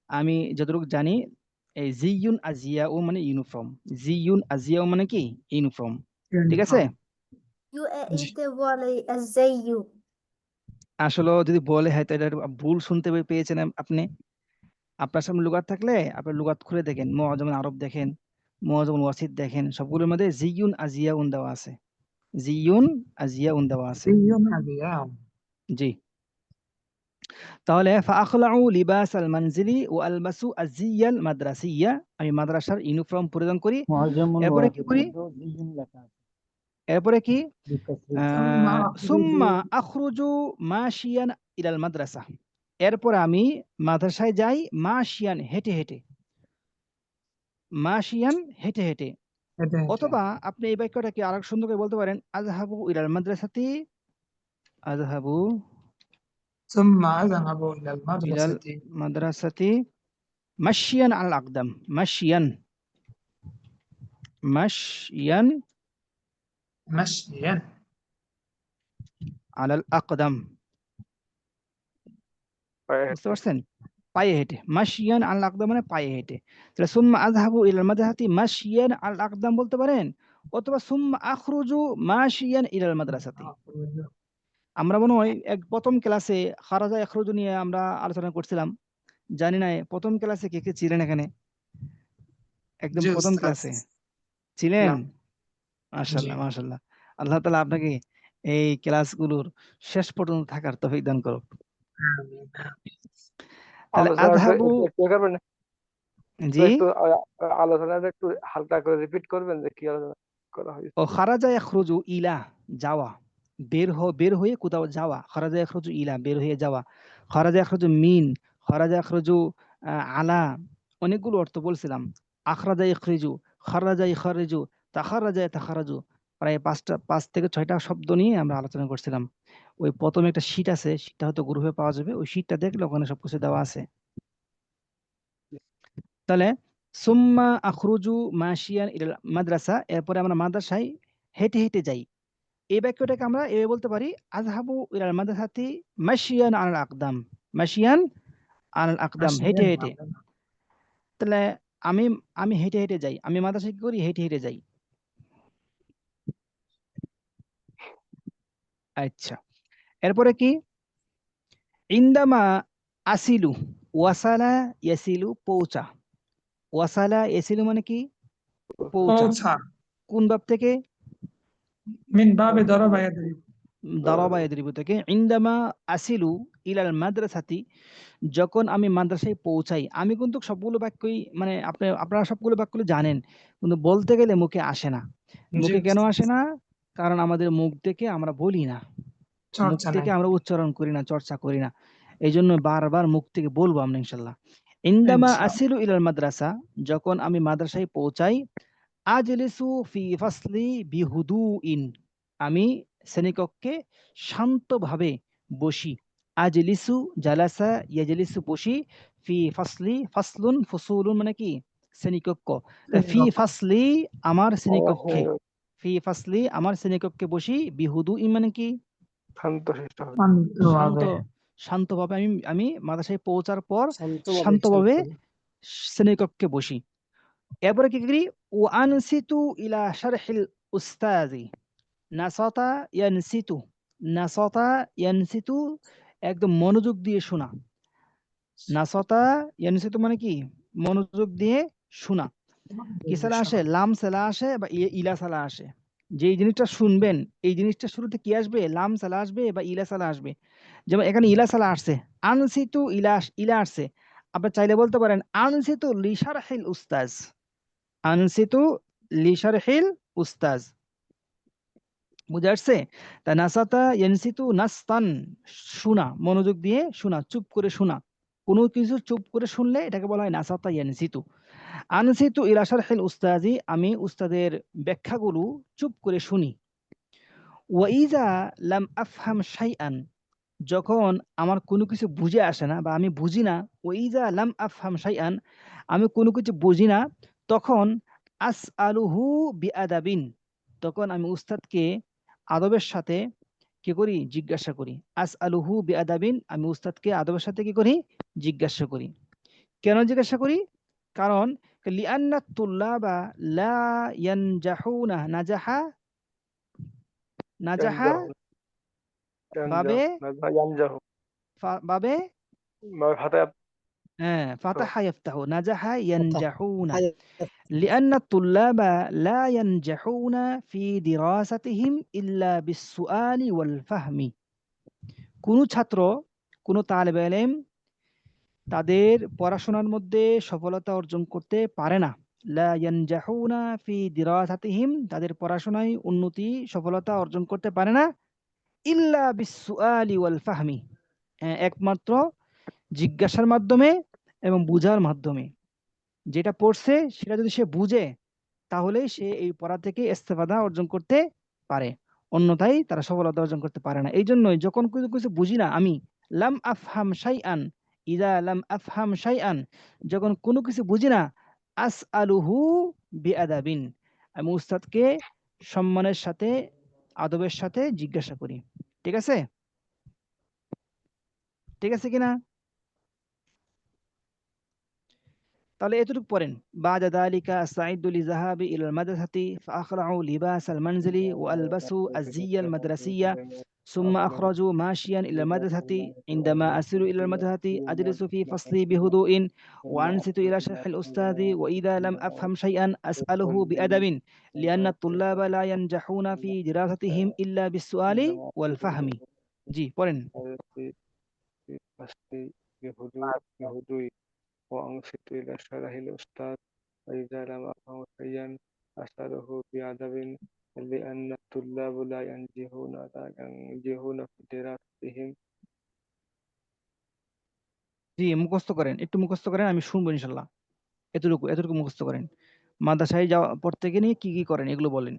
আমি যতটুকু জানি এই জিয়ুন আজিয়াউ মানে ইউনিফর্ম, জিয়ুন আজিয়াউ মানে কি? ইউনিফর্ম। ঠিক আছে? يو জি বলে الزيو আসলে যদি বলে হয়তো এটা একটু ভুল শুনতে পেয়েছেন আপনি। আপনার সামনে লুগাত থাকলে আপনার লুগাত খুলে দেখেন, মুআজাম আরব দেখেন, মুআজাম ওয়াসিত দেখেন, সবগুলোর মধ্যে জিয়ুন আজিয়াউন দেওয়া আছে, জিয়ুন আজিয়াউন দেওয়া আছে। জিয়ুন আজিয়াউ জি। তাহলে ফাআখলাউ লিবাস আল মানজিলি ও আলবাসু আজিয়াল মাদ্রাসিয়া, আমি মাদ্রাসার ইউনিফর্ম পরিধান করি। এরপরে কি করি? এরপরে কি? সুম্মা আখরুজু মাশিয়ান ইলাল মাদ্রাসা, এরপর আমি মাদ্রাসায় যাই মাশিয়ান হেঁটে হেঁটে, মাশিয়ান হেঁটে হেঁটে। অথবা আপনি এই বাক্যটাকে আরেক সুন্দর করে বলতে পারেন আযহাবু ইলাল মাদ্রাসাতি, আযহাবু সুম্মা আযহাবু ইলাল ইলাল মাদ্রাসাতি মাদ্রাসাতি মাশিয়ান আল আকদাম, মাশিয়ান, মাশিয়ান মাশিয়ান আলাল আকদাম। বুঝতে পারছেন? পায়ে হেঁটে, মাশিয়ান আল আকদাম মানে পায়ে হেঁটে। তাহলে সুম্মা আযহাবু ইলাল মাদ্রাসাতি মাশিয়ান আল আকদাম বলতে পারেন, অথবা সুম্মা আখরুজু মাশিয়ান ইলাল মাদ্রাসাতি। আমরা মনে হয় প্রথম ক্লাসে খারাজা ইখরুজু নিয়ে আমরা আলোচনা করছিলাম, জানি না প্রথম ক্লাসে কে কে ছিলেন এখানে? একদম জি প্রথম উস্তাদ ক্লাসে ছিলেন? না জি মাশাআল্লাহ মাশাআল্লাহ। আল্লাহ তাআলা আপনাকে এই ক্লাসগুলোর শেষ পর্যন্ত থাকার তৌফিক দান করুক। আমিন আমিন তাহলে আলোচনাটা আযহাবু, একটু করবেন, জি একটু আলোচনাটা একটু হালকা করে রিপিট করবেন যে কি আলোচনা করা হয়েছে। ও খারাজা ইয়াখরুজু ইলা, যাওয়া, বের হয়ে কোথাও যাওয়া, খারাজা ইয়াখরুজু ইলা বের হয়ে যাওয়া, খারাজা ইয়াখরুজু মিন, খারাজা ইয়াখরুজু আলা, অনেকগুলো অর্থ বলছিলাম। আখরাজা ইখরিজু, খারাজা ইখরিজু, তাখারাজা তাখারাজু, প্রায় 5 থেকে 6টা শব্দ নিয়ে আমরা আলোচনা করছিলাম। ওই প্রথম একটা শীট আছে, শীটটা হয়তো গ্রুপে পাওয়া যাবে, ওই শীটটা দেখলে ওখানে সবকিছু দেওয়া আছে। তাহলে সুম্মা আখরুজু মাশিয়ান ইলাল মাদ্রাসা, এরপরে আমরা মাদ্রাসায় হেঁটে হেঁটে যাই। এই বাক্যটাকে আমরা এভাবে বলতে পারি, আযহাবু ইলাল মাদ্রাসাতি মাশিয়ান আলাল আকদাম। মাশিয়ান আলাল আকদাম, হেঁটে ماشيين হেঁটে। তাহলে আমি আমি হেঁটে হেঁটে যাই, আমি মাদ্রাসায় কি করি? হেঁটে হেঁটে যাই। আচ্ছা, এরপরে কি? ইনদামা আসিলু, ওয়াসালা ইয়াসিলু, পৌঁছা। ওয়াসালা ইয়াসিলু মানে কি? পৌঁছা। পৌঁছা কোন বাব থেকে? من باب ضرب يضرب দারাবা ইয়াদরিবু থেকে। ইনদামা আসিলু ইলাল মাদ্রাসাতি, যখন আমি মাদ্রাসায় পৌঁছাই। আমি কিন্তু সবগুলো বাক্যই মানে আপনারা সবগুলো বাক্য জানেন, কিন্তু বলতে গেলে মুখে আসে না। জি মুখে কেন উস্তাদ। আসে না? কারণ আমাদের মুখ থেকে আমরা বলি না, মুখ চর্চা থেকে নাই আমরা উচ্চারণ করি না, চর্চা করি না। এই জন্য বারবার মুখ থেকে বলবো আমরা ইনশাল্লাহ। ইনদামা ইনশাআল্লাহ। আসিলু ইলাল মাদ্রাসা, যখন আমি মাদ্রাসায় পৌঁছাই। আজলিসু ফি ফাসলি বিহুদুইন, আমি শ্রেণীকক্ষে শান্তভাবে বসি। আজলিসু, জালাসা ইয়াজলিসু, বসি। ফি ফাসলি, ফাসলুন ফুসুলুন মানে কি? শ্রেণীকক্ষ। তা ফি ফাসলি, আমার শ্রেণীকক্ষে। ফি ফাসলি, আমার শ্রেণীকক্ষে বসি। বিহুদুইন মানে কি? শান্তশিষ্ট হবে। শান্ত, শান্তভাবে শান্তভাবে আমি আমি মাদ্রাসায় পৌঁছার পর শান্তভাবে শান্তভাবে শান্তভাবে শ্রেণীকক্ষে বসি। এরপরে কি করি? ও আনসিতু ইলা শারহিল উস্তাজি। নাসাতা ইয়ানসিতু, নাসাতা ইয়ানসিতু, একদম মনোযোগ দিয়ে শোনা। নাসাতা ইয়ানসিতু মানে কি? মনোযোগ দিয়ে শোনা। কি সালা আসে? লাম সালা আসে বা ইলা সালা আসে। যেই জিনিসটা শুনবেন, এই জিনিসটা শুরুতে কি আসবে? লাম সালা আসবে বা ইলা সালা আসবে। যেমন এখানে ইলা সালা আসছে, আনসিতু ইলা ইলা আসছে। আপনি চাইলে বলতে পারেন আনসিতু লিশারহিল উস্তাজ, আনসিতু লিশারহিল উস্তাজ। বুঝে আসছে? তা নাসাতা ইয়ানসিতু নাস্তান, শোনা, মনোযোগ দিয়ে শোনা, চুপ করে শোনা। কোনো কিছু চুপ করে শুনলে এটাকে বলা হয় নাসাতা ইয়ানসিতু। আনসিতু ইলা শারহিল উস্তাজি, আমি উস্তাদের ব্যাখ্যাগুলো চুপ করে শুনি। ওয়াইজা লাম আফহাম শাইআন, যখন আমার কোনো কিছু বুঝে আসে না বা আমি বুঝি না। ওয়াইজা লাম আফহাম শাইআন, আমি কোনো কিছু বুঝি না, তখন আসআলুহু বিআদাবিন, তখন আমি উস্তাদকে আদবের সাথে কি করি? জিজ্ঞাসা করি। আসআলুহু বিআদাবিন, আমি উস্তাদকে আদবের সাথে কি করি? জিজ্ঞাসা করি। কেন জিজ্ঞাসা করি? কারণ লিআন্না তুল্লাবা লা ইয়ানজাহুনা, নাজাহা, নাজাহা ইয়ানজাহু, বাবে, ইয়ানজাহু, বাবে, ফাতাহ। হ্যাঁ, ফাতাহা ইয়াফতাহু, নাজাহা কথা ইয়ানজাহুনা। لأن الطلاب لا ينجحون في دراستهم إلا بالسؤال والفهم। কোনো ছাত্র, কোনো তালেবে ইলম তাদের পড়াশোনার মধ্যে সফলতা অর্জন করতে পারে না। লা ইয়ানজাহুনা ফি দিরাসাতিহিম, তাদের পড়াশোনায় উন্নতি সফলতা অর্জন করতে পারে না। ইল্লা বিসসুআলি ওয়াল ফাহমি, একমাত্র জিজ্ঞাসার মাধ্যমে এবং বুঝার মাধ্যমে। যেটা পড়ছে সেটা যদি সে বুঝে, তাহলেই সে এই পড়া থেকে ইস্তেফাদা অর্জন করতে পারে, অন্যথায় তারা সফলতা অর্জন করতে পারে না। এই জন্যই যখন কিছু কিছু বুঝি না আমি, লাম আফহাম শাইআন, ইদা লাম আফহাম শাইআন, যখন কোনো কিছু বুঝি না, আসআলুহু বিআদাবিন, আমি উস্তাদকে সম্মানের সাথে, আদবের সাথে জিজ্ঞাসা করি। ঠিক আছে? ঠিক আছে কিনা? তাহলে এতটুকু পড়েন। বাদা যালিকা আস্তাইদু লিযাহাবি ইলাল মাদ্রাসাতি ফাআখলাউ লিবাসাল মানজিলি ওয়া আলবাসু আয-জিয়্যাল মাদ্রাসিয়্যা সুম্মা আখরাজু মাশিয়ান ইলাল মাদ্রাসাতি। ইনদামা আসিরু ইলাল মাদ্রাসাতি আজলিসু ফি ফাসলি বিহুদুইন ওয়া আনসিতু ইলা শারহিল উস্তাদি ওয়া ইযা লাম আফহাম শাইআন আসআলুহু বিআদাবিন লিআন্না আত-তুল্লাবা লা ইয়ানজাহুনা ফি দিরাসাতিহিম ইল্লা বিস-সুআলি ওয়াল ফাহমি। জি, পড়েন। في فصل بهدوء وأنصت إلى شرح الأستاذ وإذا لم أفهم شيئا أسأله بأدب لأن الطلاب لا ينجحون في دراستهم জি, মুখস্থ করেন, একটু মুখস্থ করেন, আমি শুনবো ইনশাল্লাহ। এতটুকু এতটুকু মুখস্থ করেন। মাদ্রাসায় যাওয়া পড়তে গিয়ে নিয়ে কি কি করেন এগুলো বলেন।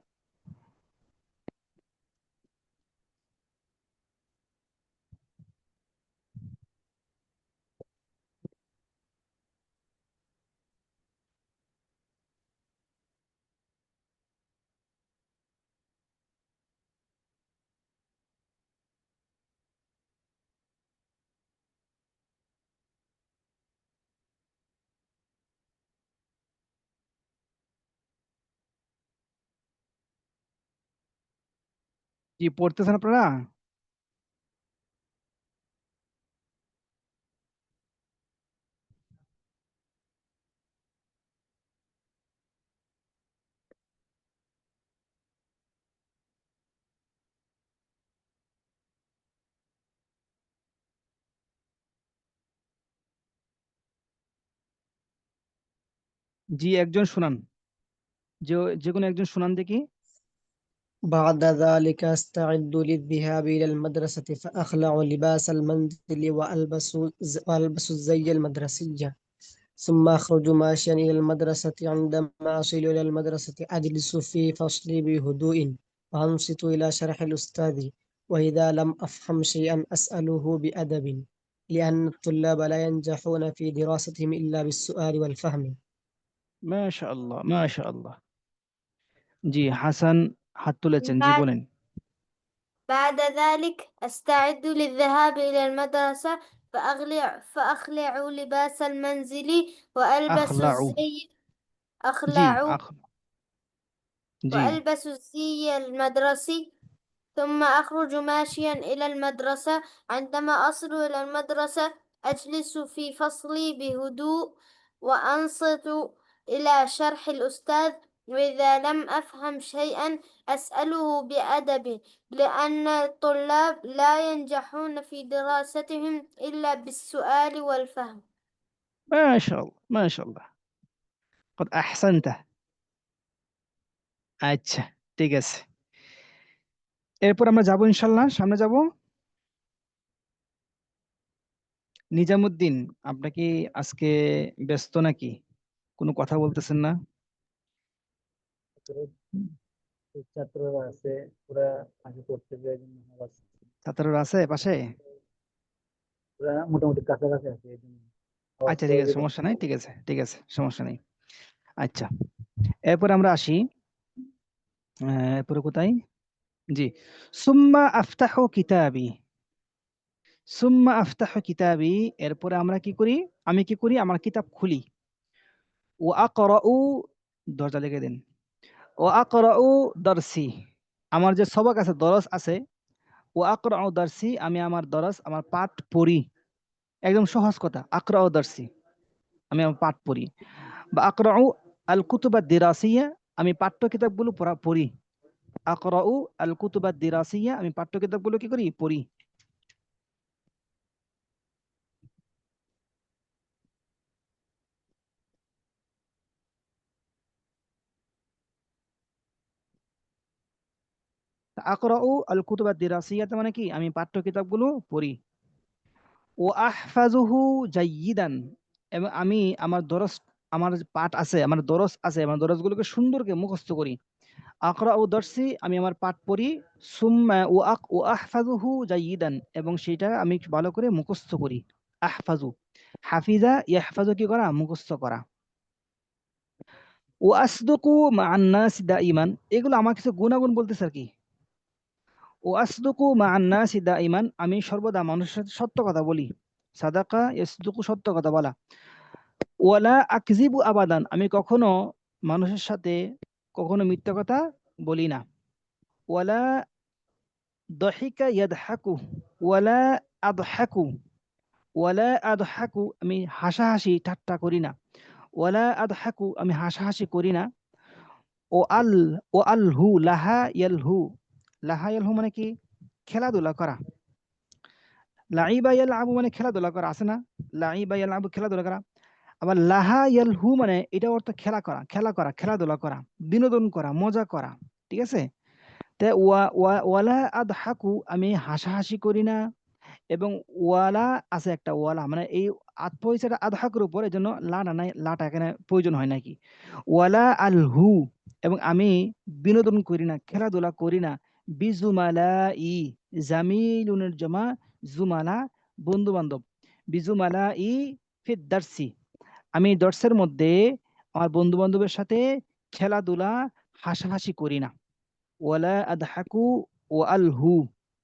জি, পড়তেছেন আপনারা? জি, একজন শুনান। যে কোনো একজন শুনান দেখি। بعد ذلك أستعد للذهاب إلى المدرسة فأخلع لباس المنزل وألبس الزي المدرسي ثم أخرج ماشيا إلى المدرسة. عندما أصل إلى المدرسة أجلس في فصلي بهدوء وأنصت إلى شرح الأستاذ، وإذا لم أفهم شيئا أسأله بأدب، لأن الطلاب لا ينجحون في دراستهم إلا بالسؤال والفهم. মাশাআল্লাহ, মাশাআল্লাহ। জি, হাসান হাত তুলেছেন, জি بعد বলেন। بعد ذلك أستعد للذهاب إلى المدرسة فأخلع لباس المنزل وألبس আখলাউ, الزي জি, أخلع জি, وألبس الزي المدرسي ثم أخرج ماشيا إلى المدرسة. عندما أصل إلى المدرسة أجلس في فصلي بهدوء وأنصت إلى شرح الأستاذ، وإذا لم أفهم شيئا أسأله بأدب، لأن الطلاب لا ينجحون في دراستهم إلا بالسؤال والفهم. মাশাআল্লাহ, মাশাআল্লাহ। قد أحسنت। আচ্ছা, ঠিক আছে। এরপর আমরা যাব ইনশাল্লাহ, সামনে যাব। নিজামুদ্দিন, আপনি কি আজকে ব্যস্ত নাকি? কোনো কথা বলতেছেন না? ছাত্ররা আছে, ওরা আগে করতে যায়, এই জন্য আবার ছাত্ররা আছে পাশে? ওরা মোটামুটি কাছাকাছি আছে, এই জন্য আওয়াজ আচ্ছা, ঠিক করে আছে, যেটা। সমস্যা নাই, ঠিক আছে, ঠিক আছে, সমস্যা নেই। আচ্ছা, এরপর আমরা আসি। এরপরে কোথায়? জি, সুম্মা আফতাহু কিতাবি। সুম্মা আফতাহু কিতাবি, এরপরে আমরা কি করি? আমি কি করি? আমার কিতাব খুলি। ও আকরাউ, দরজা লিখে দিন। ও আকরাউ দরসি, আমার যে সবক আছে, দরস আছে। ও আকরাউ দরসি, আমি আমার দরস, আমার পাঠ পড়ি। একদম সহজ কথা, আকরাউ দরসি, আমি আমার পাঠ পড়ি। বা আকরাউ আল কুতুবা দিরাসিয়া, আমি পাঠ্য কিতাবগুলো পড়ি। আকরাউ আল কুতুবা দিরাসিয়া, আমি পাঠ্য কিতাবগুলো কি করি? পড়ি। আকরাউ আল কুতুবা দিরাসিয়াতে মানে কি? আমি পাঠ্য কিতাবগুলো পড়ি। ও আহফাজুহু জাইয়িদান, এবং আমি আমার দরস, আমার যে পাঠ আছে, আমার দরস আছে, আমার দরসগুলোকে সুন্দরকে মুখস্থ করি। আকরাউ দরসি, আমি আমার পাঠ পড়ি। সুম্মা ও আহফাজুহু জাইয়িদান, এবং সেটা আমি ভালো করে মুখস্থ করি। আহফাজু, হাফিজা ইয়াহফাজু, কি করা? মুখস্থ করা। ও আসদুকু মা'আন নাসি দাইমান, এগুলো আমার কিছু গুণাগুণ বলতেছে আর কি। ও আসদুকু মা'আন নাসি দাইমান, আমি সর্বদা মানুষের সাথে সত্য কথা বলি। সাদাকা ইয়াসদুকু, সত্য কথা বলা। ওয়ালা আকজিবু আবাদান, আমি কখনো মানুষের সাথে কখনো মিথ্যা কথা বলি না। ওয়ালা দহিকা ইয়াদহাকু, ওয়ালা আদহাকু, ওয়ালা আদহাকু, আমি হাসাহাসি ঠাট্টা করি না। ওয়ালা আদহাকু, আমি হাসাহাসি করি না। ও আল ও আলহু লাহা ইয়ালহু, লাহা ইয়ালহু মানে কি? খেলাধুলা করা। লাইবা ইয়ালআবু মানে খেলাধুলা করা, আছে না? লাইবা ইয়ালআবু, খেলাধুলা করা। আবার লাহা ইয়ালহু মানে এটা অর্থ খেলা করা, খেলা করা, খেলাধুলা করা, বিনোদন করা, মজা করা। ঠিক আছে? তে ওয়ালা আদহাকু, আমি হাসাহাসি করি না। এবং ওয়ালা আছে একটা, ওয়ালা মানে এই আত্মহিসাটা আদহাকের উপর, এই জন্য লাটা নাই, লাটা এখানে প্রয়োজন হয় নাকি। ওয়ালা আলহু, এবং আমি বিনোদন করি না, খেলাধুলা করি না। বিজুমালা ই, জামিলুনের জমা জুমালা, বন্ধু বান্ধব। বিজুমালা ই ফিদ দারসি, আমি দর্শের মধ্যে আমার বন্ধু বান্ধবের সাথে খেলাধুলা, হাসাহাসি করি না। ওয়ালা আদহাকু ও আলহু,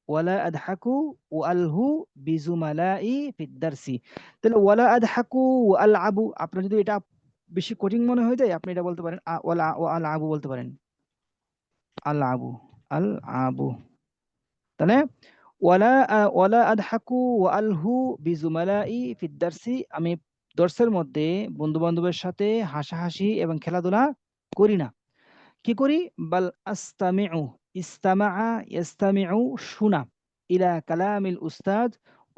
ওয়ালা আদহাকু ও আলহু বিজুমালাই ফিদ দারসি। তাহলে ওয়ালা আদহাকু ও আল আবু, আপনার যদি এটা বেশি কঠিন মনে হয়ে যায়, আপনি এটা বলতে পারেন ওয়ালা ও আল আবু বলতে পারেন। আল আবু, আল আবু। তাহলে ওয়ালা আদহাকু ওয়া আলহু বিজুমালাই ফিদ দারসি, আমি দর্সের মধ্যে বন্ধু বান্ধবের সাথে হাসাহাসি এবং খেলাধুলা করি না। কি করি? বাল আস্তামিউ, ইস্তামাআ ইয়াস্তামিউ, শোনা, ইলা কালামিল উস্তাদ,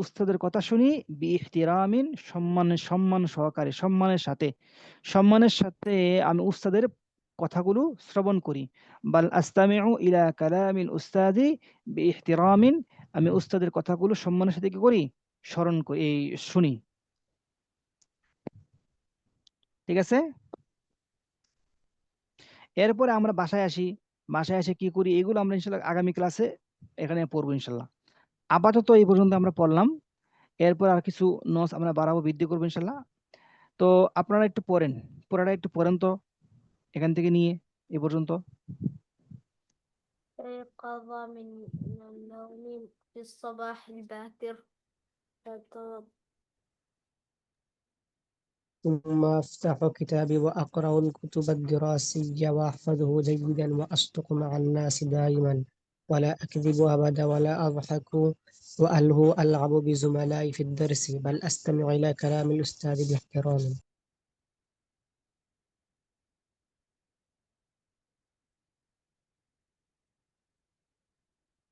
উস্তাদের কথা শুনি, বিইহতিরামিন, সম্মান সহকারে, সম্মানের সাথে আমি উস্তাদের কথাগুলো শ্রবণ করি। বাল আস্তামিউ ইলা কালামিল উস্তাদি বিইহতিরামিন, আমি উস্তাদের কথাগুলো সম্মানের সাথে কি করি? স্মরণ করি, এই শুনি। ঠিক আছে? এরপরে আমরা বাসায় আসি। বাসায় এসে কি করি? এগুলো আমরা ইনশাল্লাহ আগামী ক্লাসে এখানে পড়বো ইনশাল্লাহ। আপাতত এই পর্যন্ত আমরা পড়লাম। এরপর আর কিছু নোটস আমরা বাড়াবো, বৃদ্ধি করবো ইনশাল্লাহ। তো আপনারা একটু পড়েন, পড়াটা একটু পড়েন তো এখান থেকে নিয়ে এই পর্যন্ত। استيقظ من النوم في الصباح الباكر ثم أفتح كتابي وأقرأ الكتب الدراسية وأحفظه جيدا وأصدق مع الناس دائما ولا أكذب أبدا ولا أضحك وألهو ألعب بزملائي في الدرس بل أستمع إلى كلام الأستاذ باحترام.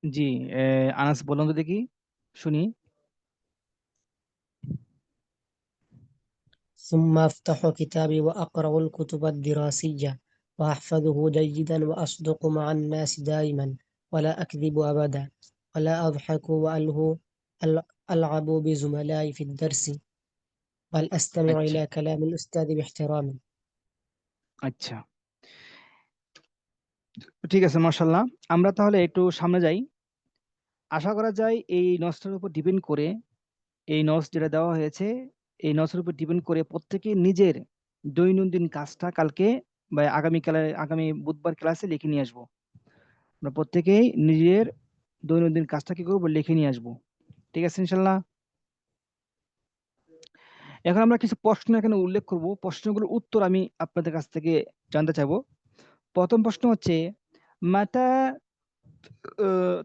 জি, আনাস বলুন তো দেখি, শুনি। ثم أفتح كتابي وأقرأ الكتب الدراسية وأحفظه جيدا وأصدق مع الناس دائما ولا أكذب أبدا ولا أضحك وألهو ألعب بزملائي في الدرس بل أستمع আচ্ছা إلى كلام الأستاذ باحترام. আচ্ছা, ঠিক আছে, মাশাআল্লাহ। আমরা তাহলে একটু সামনে যাই। আশা করা যায় এই নোটসটার উপর ডিপেন্ড করে, এই নোটস যেটা দেওয়া হয়েছে, এই নোটসের উপর ডিপেন্ড করে প্রত্যেকে নিজের দৈনন্দিন কাজটা কালকে বা আগামী বুধবার ক্লাসে লিখে নিয়ে আসবো। আমরা প্রত্যেকেই নিজের দৈনন্দিন কাজটা কি করবো? লিখে নিয়ে আসবো। ঠিক আছে ইনশাল্লাহ। এখন আমরা কিছু প্রশ্ন এখানে উল্লেখ করব, প্রশ্নগুলোর উত্তর আমি আপনাদের কাছ থেকে জানতে চাইবো। প্রথম প্রশ্ন হচ্ছে, মাতা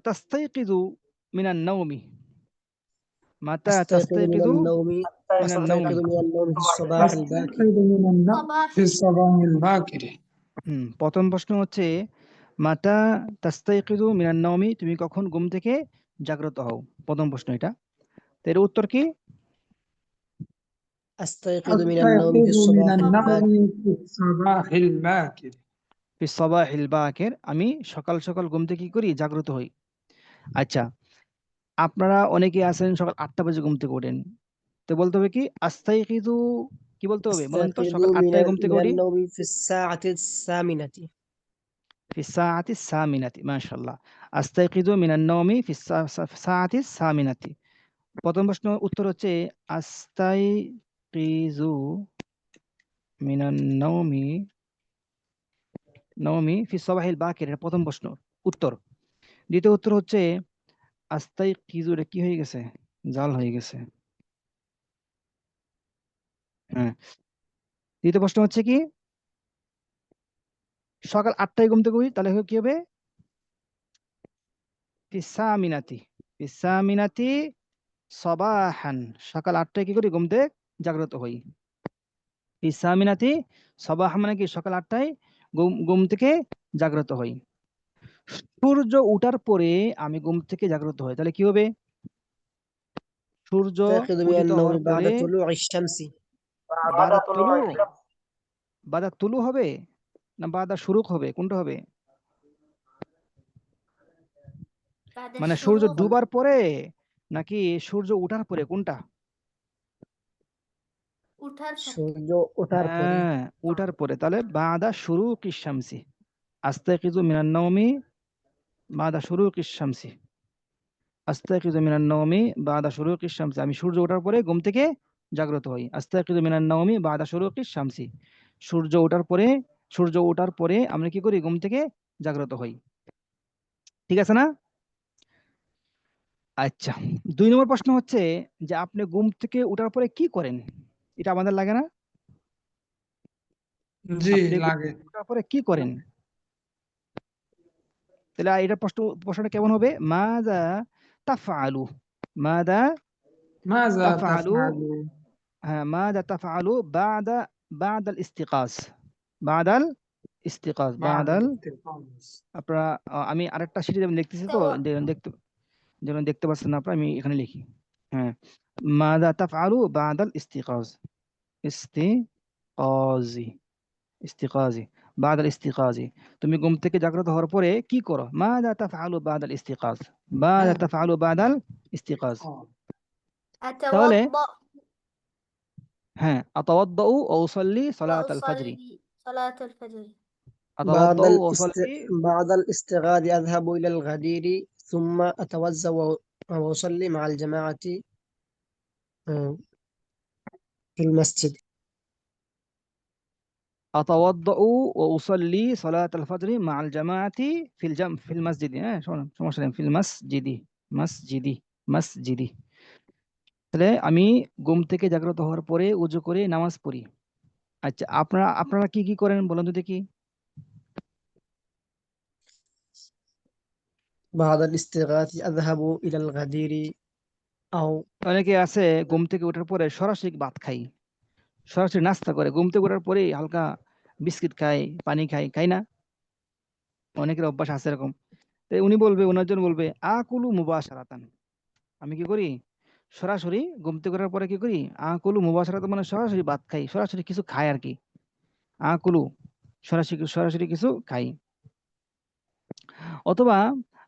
তাস্তাইকিযু মিনান নাওমি, মাতা أستيقظ من তাস্তাইকিযু النوم মিনান নাওমি। أستيقظ من النوم في الصباح الباكر. أستيقظ من النوم صباح في الصباح الباكر. প্রথম প্রশ্ন হচ্ছে, মাতা তাস্তাইকিযু মিনান নাওমি, তুমি কখন ঘুম থেকে জাগ্রত হও? প্রথম প্রশ্ন এটা। তো এর উত্তর কি? أستيقظ من النوم في أستيقظ من الصباح الباكر. النوم في الصباح الباكر. ফিস সাবাহিল বাকের, আমি সকাল সকাল ঘুম থেকে কি করি? জাগ্রত হই। আচ্ছা, আপনারা অনেকে আছেন সকাল 8টা বাজে ঘুম থেকে ওঠেন। তো বলতে হবে কি? আস্তাইকিযু, কি বলতে হবে বলেন তো? أستيقظ সকাল 8টায় ঘুম থেকে من উঠি। النوم في الساعة الثامنة. ফিস সাআতি সামিনাতি, মাশাআল্লাহ। আস্তাইকিযু মিনান নাওমি ফিস সাআতি সামিনাতি। প্রথম প্রশ্ন উত্তর হচ্ছে আস্তাইকিযু মিনান নাওমি ফিস সাবাহিল বাকির, এটা প্রথম প্রশ্ন উত্তর। দ্বিতীয় উত্তর হচ্ছে আস্তাইকিযু, এটা কি হয়ে গেছে? জাল হয়ে গেছে। হ্যাঁ, দ্বিতীয় প্রশ্ন হচ্ছে কি? সকাল 8টায় ঘুম থেকে উঠি, তাহলে কি হবে? ফিসামিনাতি, ফিসামিনাতি সবাহান, সকাল 8টায় কি করি? ঘুম থেকে জাগ্রত হই। ফিসামিনাতি সবাহ মানে কি? সকাল 8টায় ঘুম থেকে জাগ্রত হই। সূর্য ওঠার পরে আমি ঘুম থেকে জাগ্রত হই, তাহলে কি হবে? সূর্য أستيقظ من উদিত النوم হওয়ার بعد পরে, طلوع الشمس. বাদা তুলু, বাদা তুলু হবে না বাদা শুরুক হবে? কোনটা হবে? بعد মানে সূর্য الشروق ডুবার পরে নাকি সূর্য ওঠার পরে, কোনটা? উঠার সাথে। সূর্য ওঠার পরে. হ্যাঁ, ওঠার পরে। তাহলে বাদা শুরুকি শামসি, আস্তাইকিযু মিনান নাওমি বাদা শুরুকি শামসি, আস্তাইকিযু মিনান নাওমি বাদা শুরুকি শামসি, আমি সূর্য ওঠার পরে ঘুম থেকে জাগ্রত হই। আস্তাইকিযু মিনান নাওমি বাদা শুরুকি শামসি, সূর্য ওঠার পরে আমরা কি করি? ঘুম থেকে জাগ্রত হই। ঠিক আছে না? আচ্ছা, 2 নম্বর প্রশ্ন হচ্ছে যে আপনি ঘুম থেকে ওঠার পরে কি করেন? এটা আমাদের লাগে না? জি আপনি ঘুম লাগে। থেকে ওঠার পরে কি করেন? তাহলে এটা প্রশ্নটা কেমন হবে? মাযা তাফআলু, মাযা ماذا তাফআলু, تفعل হ্যাঁ মাযা তাফআলু বাদাল ইস্তিকাজ, বাদাল ইস্তিকাজ, بعد বাদাল। الاستيقاظ؟ আপনারা আমি আরেকটা সিটি যেমন দেখতেছি তো, توا- যেমন দেখতে পাচ্ছেন না আপনারা, আমি এখানে লিখি। হ্যাঁ, মাযা তাফআলু বাদাল ইস্তিকাজ, ইস্তিকাজি, ইস্তিকাজি, বাদাল ইস্তিকাজি। তুমি ঘুম থেকে জাগ্রত হওয়ার পরে কি করো? মাযা তাফআলু বাদাল ইস্তিকাজ, মাযা তাফআলু বাদাল ইস্তিকাজ। তাহলে أتوضأ হ্যাঁ, আতাওয়াদ্দাউ ওয়া উসাল্লি সালাতাল ফাজরি, وأصلي صلاة الفجر. بعد আতাওয়াদ্দাউ ওয়া উসাল্লি। بعد الاستيقاظ أذهب إلى الغدير ثم أتوضأ وأصلي مع الجماعة في المسجد. أتوضأ وأصلي صلاة الفجر مع الجماعة في المسجد. হ্যাঁ সমস্যা নেই, في المسجد، مسجدي। তাহলে আমি ঘুম থেকে জাগ্রত হওয়ার পরে উজু করে নামাজ পড়ি। আচ্ছা, আপনারা কি কি করেন বলেন তো দেখি? بعد الاستيقاظ أذهب إلى الغدير أو অনেকে আছে ঘুম থেকে ওঠার পরে সরাসরি ভাত খাই, সরাসরি নাস্তা করে, ঘুম থেকে ওঠার পরে হালকা বিস্কিট খাই, পানি খাই না? অনেকের অভ্যাস আছে এরকম। তাই উনি বলবে, ওনার বলবে আকুলু মুবাশারাতান, আমি কি করি? সরাসরি ঘুম থেকে ওঠার পরে কি করি? আকুলু মুবাশারাতান মানে সরাসরি ভাত খাই, সরাসরি কিছু খাই আর কি। আকুলু সরাসরি সরাসরি কিছু খাই। অথবা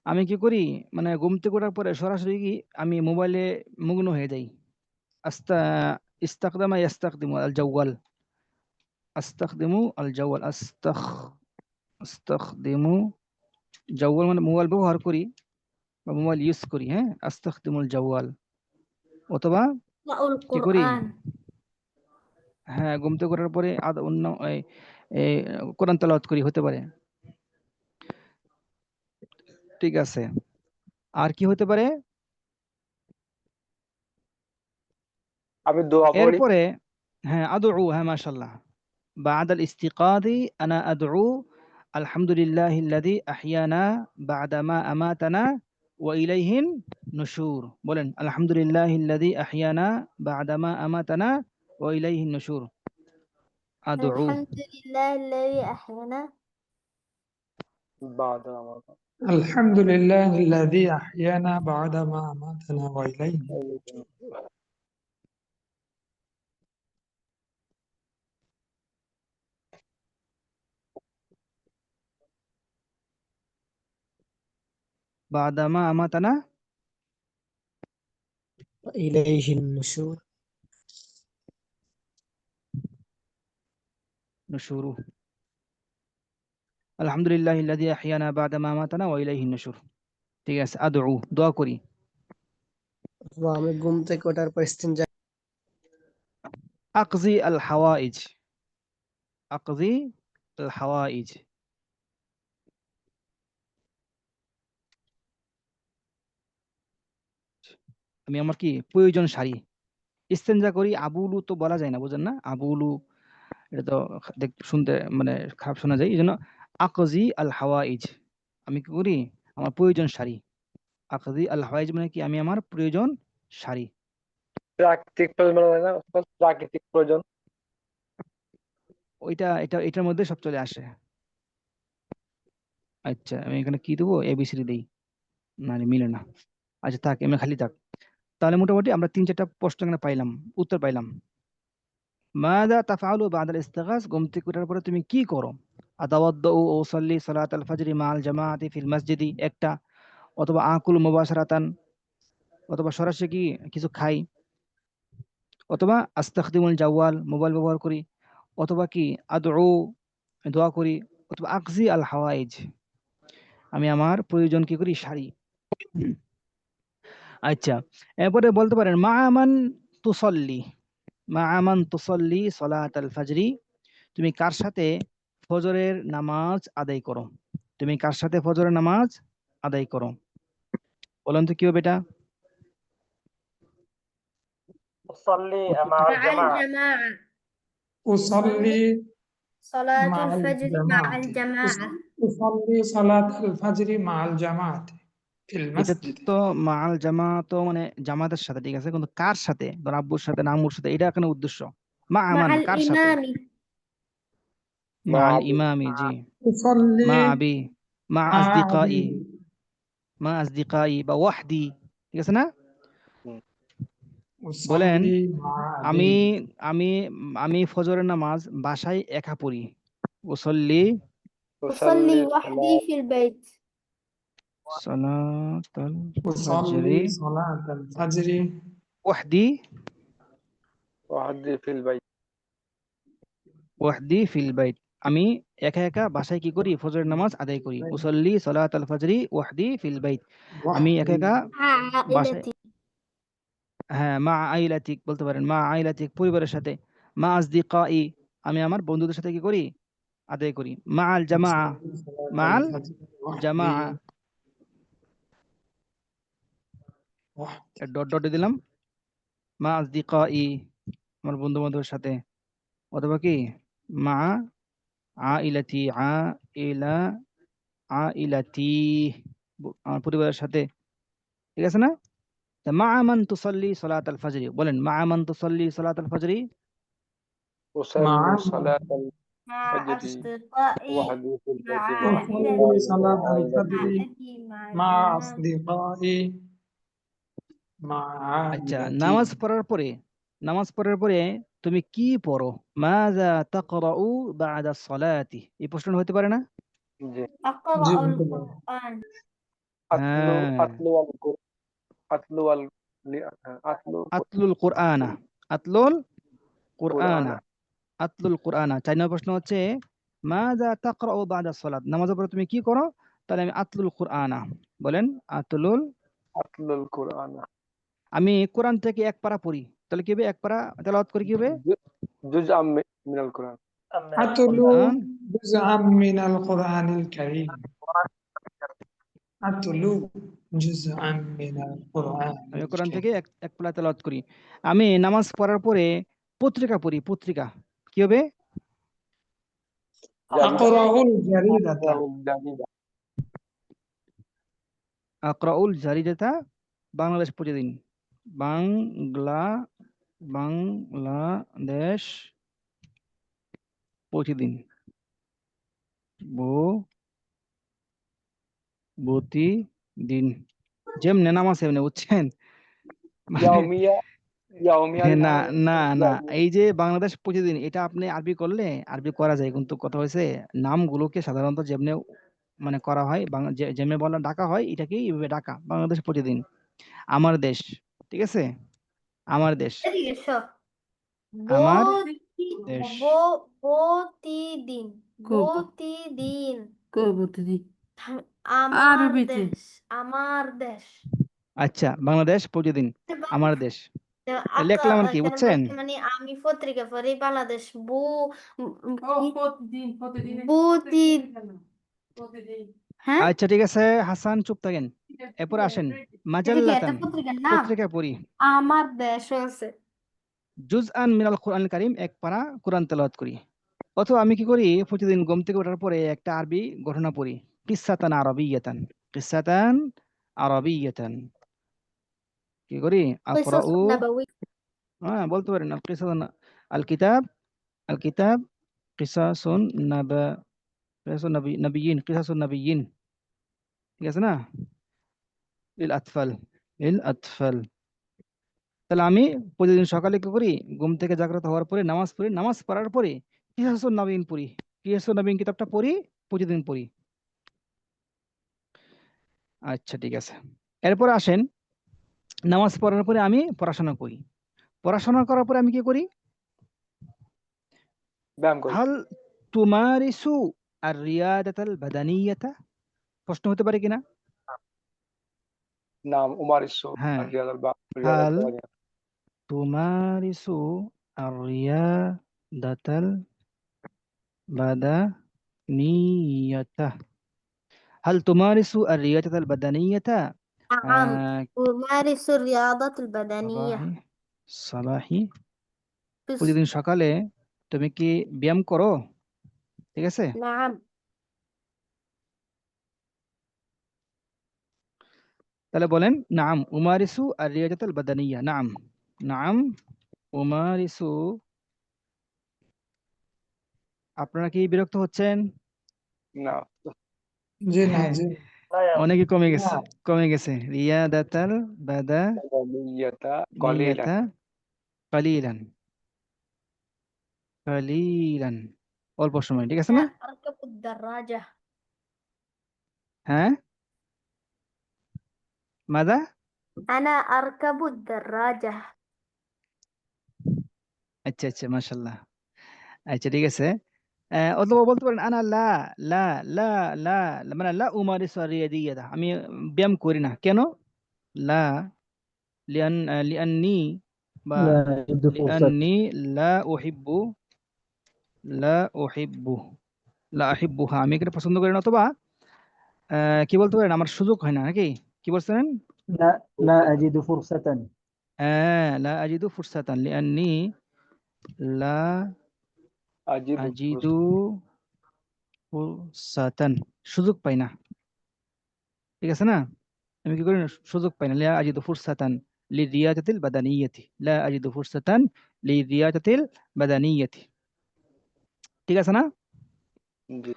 আমি কি করি, মানে ঘুম থেকে ওঠার পরে সরাসরি কি আমি মোবাইলে মগ্ন হয়ে যাই। আস্তা ইস্তাখদামা ইয়াস্তাখদিমু আল জাওয়াল, আস্তাখদিমু আল জাওয়াল, আস্তাখদিমু জাওয়াল মানে মোবাইল ব্যবহার করি বা মোবাইল ইউজ করি। হ্যাঁ, আস্তাখদিমুল জাওয়াল। অথবা أقرأ কি করি, القرآن. হ্যাঁ ঘুম থেকে ওঠার পরে অন্য এই কোরআন তেলাওয়াত করি, হতে পারে। ঠিক আছে, আর কি হতে পারে? আমি দোয়া পড়ি। এরপরে হ্যাঁ আদউ, হ্যাঁ মাশাআল্লাহ। বাদাল ইস্তিকাদি আনা আদউ আলহামদুলিল্লাহিল্লাযী আহইয়ানা বা'দা মা আমাতানা ওয়া ইলাইহিন নুশুর। বলেন আলহামদুলিল্লাহিল্লাযী আহইয়ানা বা'দা মা আমাতানা ওয়া ইলাইহিন নুশুর। আদউ। الحمد لله الذي أحيانا بعد رمضان الحمد لله الذي أحيانا بعدما أماتنا وإليه النشور. বা'দা মা আমাতানা وإليه النشور. নুশুরু। আলহামদুলিল্লাহিল্লাযী আহইয়ানা বা'দা মা আমাতানা ওয়া ইলাইহিন নুশুর। ঠিক আছে, আদউ দোয়া করি। অথবা আমি ঘুম থেকে ওঠার পর ইস্তিনজা আকজি আল হাওয়াইজ, আকজি আল হাওয়াইজ। আমি আমার কি প্রয়োজন সারি, ইস্তেঞ্জা করি। আবুলু তো বলা যায় না, বুঝেন না? আবুলু এটা তো শুনতে মানে খারাপ শোনা যায়, এই জন্য আকজি আল হাওয়াইজ, আমি কি করি? আমার প্রয়োজন সারি। আকজি আল হাওয়াইজ মানে কি? আমি আমার প্রয়োজন সারি। প্রাকৃতিক প্রয়োজন বলা যায় না উস্তাদ? প্রাকৃতিক প্রয়োজন। এটার মধ্যে সব চলে আসে। আচ্ছা, আমি এখানে কি দেবো? এবিসিডি দেই না, মিলে না। আচ্ছা থাক, এমনি খালি থাক। তাহলে মোটামুটি আমরা 3-4টা প্রশ্ন এখানে পাইলাম, উত্তর পাইলাম। মাযা তাফআলু বাদাল ইস্তিগাস, ঘুম থেকে ওঠার পরে তুমি কি করো? আতাওয়াদ্দাউ ওয়া উসাল্লি সালাতাল ফাজরি মাআল জামাআতি ফিল মাসজিদি, একটা। অথবা আকুল মুবাশারাতান, অথবা সরাসরি কি কিছু খাই। অথবা আস্তাখদিমুল জাওয়াল, মোবাইল ব্যবহার করি। অথবা কি আদউ, দোয়া করি। অথবা আকজি আল হাওয়াইজ, আমি আমার প্রয়োজন কি করি? সারি। আচ্ছা, এরপরে বলতে পারেন মা আমান তুসল্লি, মা আমান তুসল্লি সালাতাল ফাজরি, তুমি কার সাথে ফজরের নামাজ আদায় করো? তুমি কার সাথে ফজরের নামাজ আদায় করো? বলেন তো কি হবে এটা? أصلي مع مع الجماعة. الجماعة. أصلي صلاة مع الفجر مع الجماعة الجماعة أصلي صلاة الفجر مع الجماعة في এটা المسجد তো মাল জামা তো মানে জামাতের সাথে, ঠিক আছে, কিন্তু কার সাথে? ধর আব্বুর সাথে না আম্মুর সাথে, এটা এখানে উদ্দেশ্য। মা مع আমান কার সাথে? الإمام মা মা আল আবি ইমামি, জি। أصلي মা আবি, মা مع আসদিকাই, أبي মা আসদিকাই বা ওয়াহদি, ঠিক আছে না? হুম। বলেন أصلي مع আমি أبي আমি আমি ফজরের নামাজ বাসায় একা পড়ি। উসল্লি أصلي উসাল্লি وحدي في البيت সালাতাল أصلي ফজরি صلاة الفجر ওয়াহদি ওয়াহদি ফিল বাইত ওয়াহদি ফিল বাইত। আমি একা একা বাসায় কি করি? ফজরের নামাজ আদায় করি। উসল্লি সালাতাল ফজরি ওয়াহদি ফিল বাইত। আমি একা وحدي একা مع বাসায়, عائلتي হ্যাঁ, মা আইলাতিক বলতে পারেন, মা আইলাতিক পরিবারের সাথে। মা আসদিকাই আমি আমার বন্ধুদের সাথে কি করি? আদায় করি। মা আল জামা, أصلي صلاة মা আল الفجر জামা, وحدي وحدي ডট ডট দিলাম। মা আসদিকাই আমার বন্ধু বান্ধবের সাথে, অথবা কি মা আইলাতি, আইলাতি আমার পরিবারের সাথে, ঠিক আছে না? তা মা মান তুসাল্লি সালাতাল ফজরি, বলেন মা মান তুসাল্লি সালাতাল ফজরি। مع উসাল্লি সালাতাল مع ফজরি أصدقائي ওয়াহদি ফিল مع বাইতি মা أصلي عائلتي صلاة مع الفجر আইলাতি أبي مع مع الإمام أصدقائي مع আচ্ছা, عائلتي নামাজ পড়ার পরে তুমি কি পড়ো? মাযা তাকরাউ বা'দা সলাতি, এই প্রশ্ন হতে পারে না? জি أقرأ جبت القرآن আতলু হ্যাঁ, আতলু আল কুর- আতলু আল আতলু আতলুল কুরআনা, আতলুল কুরআনা, কুরআনা আতলুল কুরআনা। 4 নম্বর প্রশ্ন হচ্ছে মাযা তাকরাউ বা'দা সলাত, নামাজের পরে তুমি কি করো? তাহলে আমি আতলুল কুরআনা, বলেন আতলুল। আতলুল কুরআনা আমি কোরআন থেকে এক পারা পড়ি, তাহলে কি হবে? এক পারা তেলাওয়াত করে কি হবে? জুজআম মিনাল কুরআন أتلو কোরআন। جزءا من القرآن الكريم أتلو جزءا من القرآن আমি কোরআন থেকে الكريم এক এক পারা তেলাওয়াত করি। আমি নামাজ পড়ার পরে পত্রিকা পড়ি, পত্রিকা, কি হবে? জারিদা أقرأ الجريدة জারিদা আকরাউল জারিদাতা, বাংলাদেশ প্রতিদিন, বাংলা বাংলাদেশ প্রতিদিন, প্রতিদিন, যেমনে নামাজ এমনি, বুঝছেন? মানে ইয়াউমিয়া ইয়াউমিয়া না, না, না, ইয়াউমিয়া এই যে বাংলাদেশ প্রতিদিন, এটা আপনি আরবি করলে আরবি করা যায়, কিন্তু কথা হয়েছে নামগুলোকে সাধারণত যেমনে মানে করা হয়, যেমনে বলা ডাকা হয়, এটাকেই এইভাবে ডাকা, বাংলাদেশ প্রতিদিন, আমার দেশ, ঠিক আছে, আমার দেশ, এদিকে এসো আমার বতি- দেশ। প্রতিদিন প্রতিদিন প্রতিদিন আমার আরবিতে দেশ আমার দেশ আচ্ছা, বাংলাদেশ প্রতিদিন, আমার দেশ, লিখলাম আর কি, এখানে বুঝছেন? বলছে মানে আমি পত্রিকা পড়ি বাংলাদেশ প্রতিদিন প্রতিদিন প্রতিদিন হ্যাঁ আচ্ছা, ঠিক আছে, হাসান চুপ থাকেন। এরপর আসেন এটা কি একটা মাজাল্লাতান, পত্রিকার নাম পত্রিকা পড়ি। আমার দেশ আছে জুজআন মিনাল কোরআন কারীম, এক পারা কোরআন তেলাওয়াত করি। অথবা আমি কি করি? প্রতিদিন ঘুম থেকে ওঠার পরে একটা আরবি ঘটনা পড়ি, কিসসাতান আরাবিয়াতান, কিসসাতান আরাবিয়াতান, কি করি? قصص আকরাউ, نبوي হ্যাঁ বলতে পারেন না, কিসসাতান আল কিতাব, আল কিতাব কিসাসুন নাবা, কিসাসুন নবিয়্যিন, কিসাসুন নবিয়্যিন, ঠিক আছে না? লিল আতফাল, লিল আতফাল। তাহলে আমি প্রতিদিন সকালে কি করি? ঘুম থেকে জাগ্রত হওয়ার পরে নামাজ পড়ি, নামাজ পড়ার পরে কিসাসুন নবীন পড়ি, কিসাসুন নবীন কিতাবটা পড়ি, প্রতিদিন পড়ি। আচ্ছা, ঠিক আছে। এরপর আসেন, নামাজ পড়ার পরে আমি পড়াশোনা করি। পড়াশোনা করার পরে আমি কি করি? ব্যায়াম করি হাল তুমারিসু আর রিয়াদাতাল বাদানিয়াতা, প্রশ্ন হতে পারে কিনা? নাম উমার ইসু হ্যাঁ, আর রিয়াদাল বা হাল রিয়াদাল বানিয়া তুমারিসু আর রিয়াদাতাল বাদানিয়াতা, হাল তুমারিসু আর রিয়াদাতাল বাদানিয়াতা نعم أمارس الرياضة البدنية সাবাহি, সাবাহি, في প্রতিদিন সকালে তুমি কি ব্যায়াম করো? ঠিক আছে? نعم তাহলে বলেন নাম উমারিসু আর রিয়াজাতুল বাদানিয়া। নাম, নাম উমারিসু। আপনারা কি বিরক্ত হচ্ছেন? না জি না, জি অনেকে কমে না। গেছে, কমে গেছে। রিয়াদাতাল বাদানিয়াতা কলিলান বাদানিয়াতা কালিলান, কালিলান, অল্প সময়। ঠিক আছে أنا না? أركب الدراجة হ্যাঁ, মাদা? أنا أركب الدراجة আচ্ছা আচ্ছা, মাশাআল্লাহ। আচ্ছা ঠিক আছে। অথবা বলতে পারেন আনা লা লা লা লা লা, মানে লা উমারিসু আর রিয়াদিয়াতা, আমি ব্যায়াম করি না। কেন? লা লিআন্নি বা لا أجد فرصة লিআন্নি লা উহিব্বু, লা উহিব্বু, লা আহিব্বুহা, আমি এটা পছন্দ করি না। অথবা কি বলতে পারেন আমার সুযোগ হয় না, নাকি কি বলছেন? لا أجد فرصة লা আজিদু ফুরসাতান লিআন্নি লা আজিদু আজিদু ফুরসাতান, সুযোগ পাই না। ঠিক আছে না? আমি কি করি না, সুযোগ পাই না। লা আজিদু ফুরসাতান লিরিয়াজাতিল বাদানিয়াতি, লা আজিদু ফুরসাতান লিরিয়াজাতিল বাদানিয়াতি। ঠিক আছে না? জি।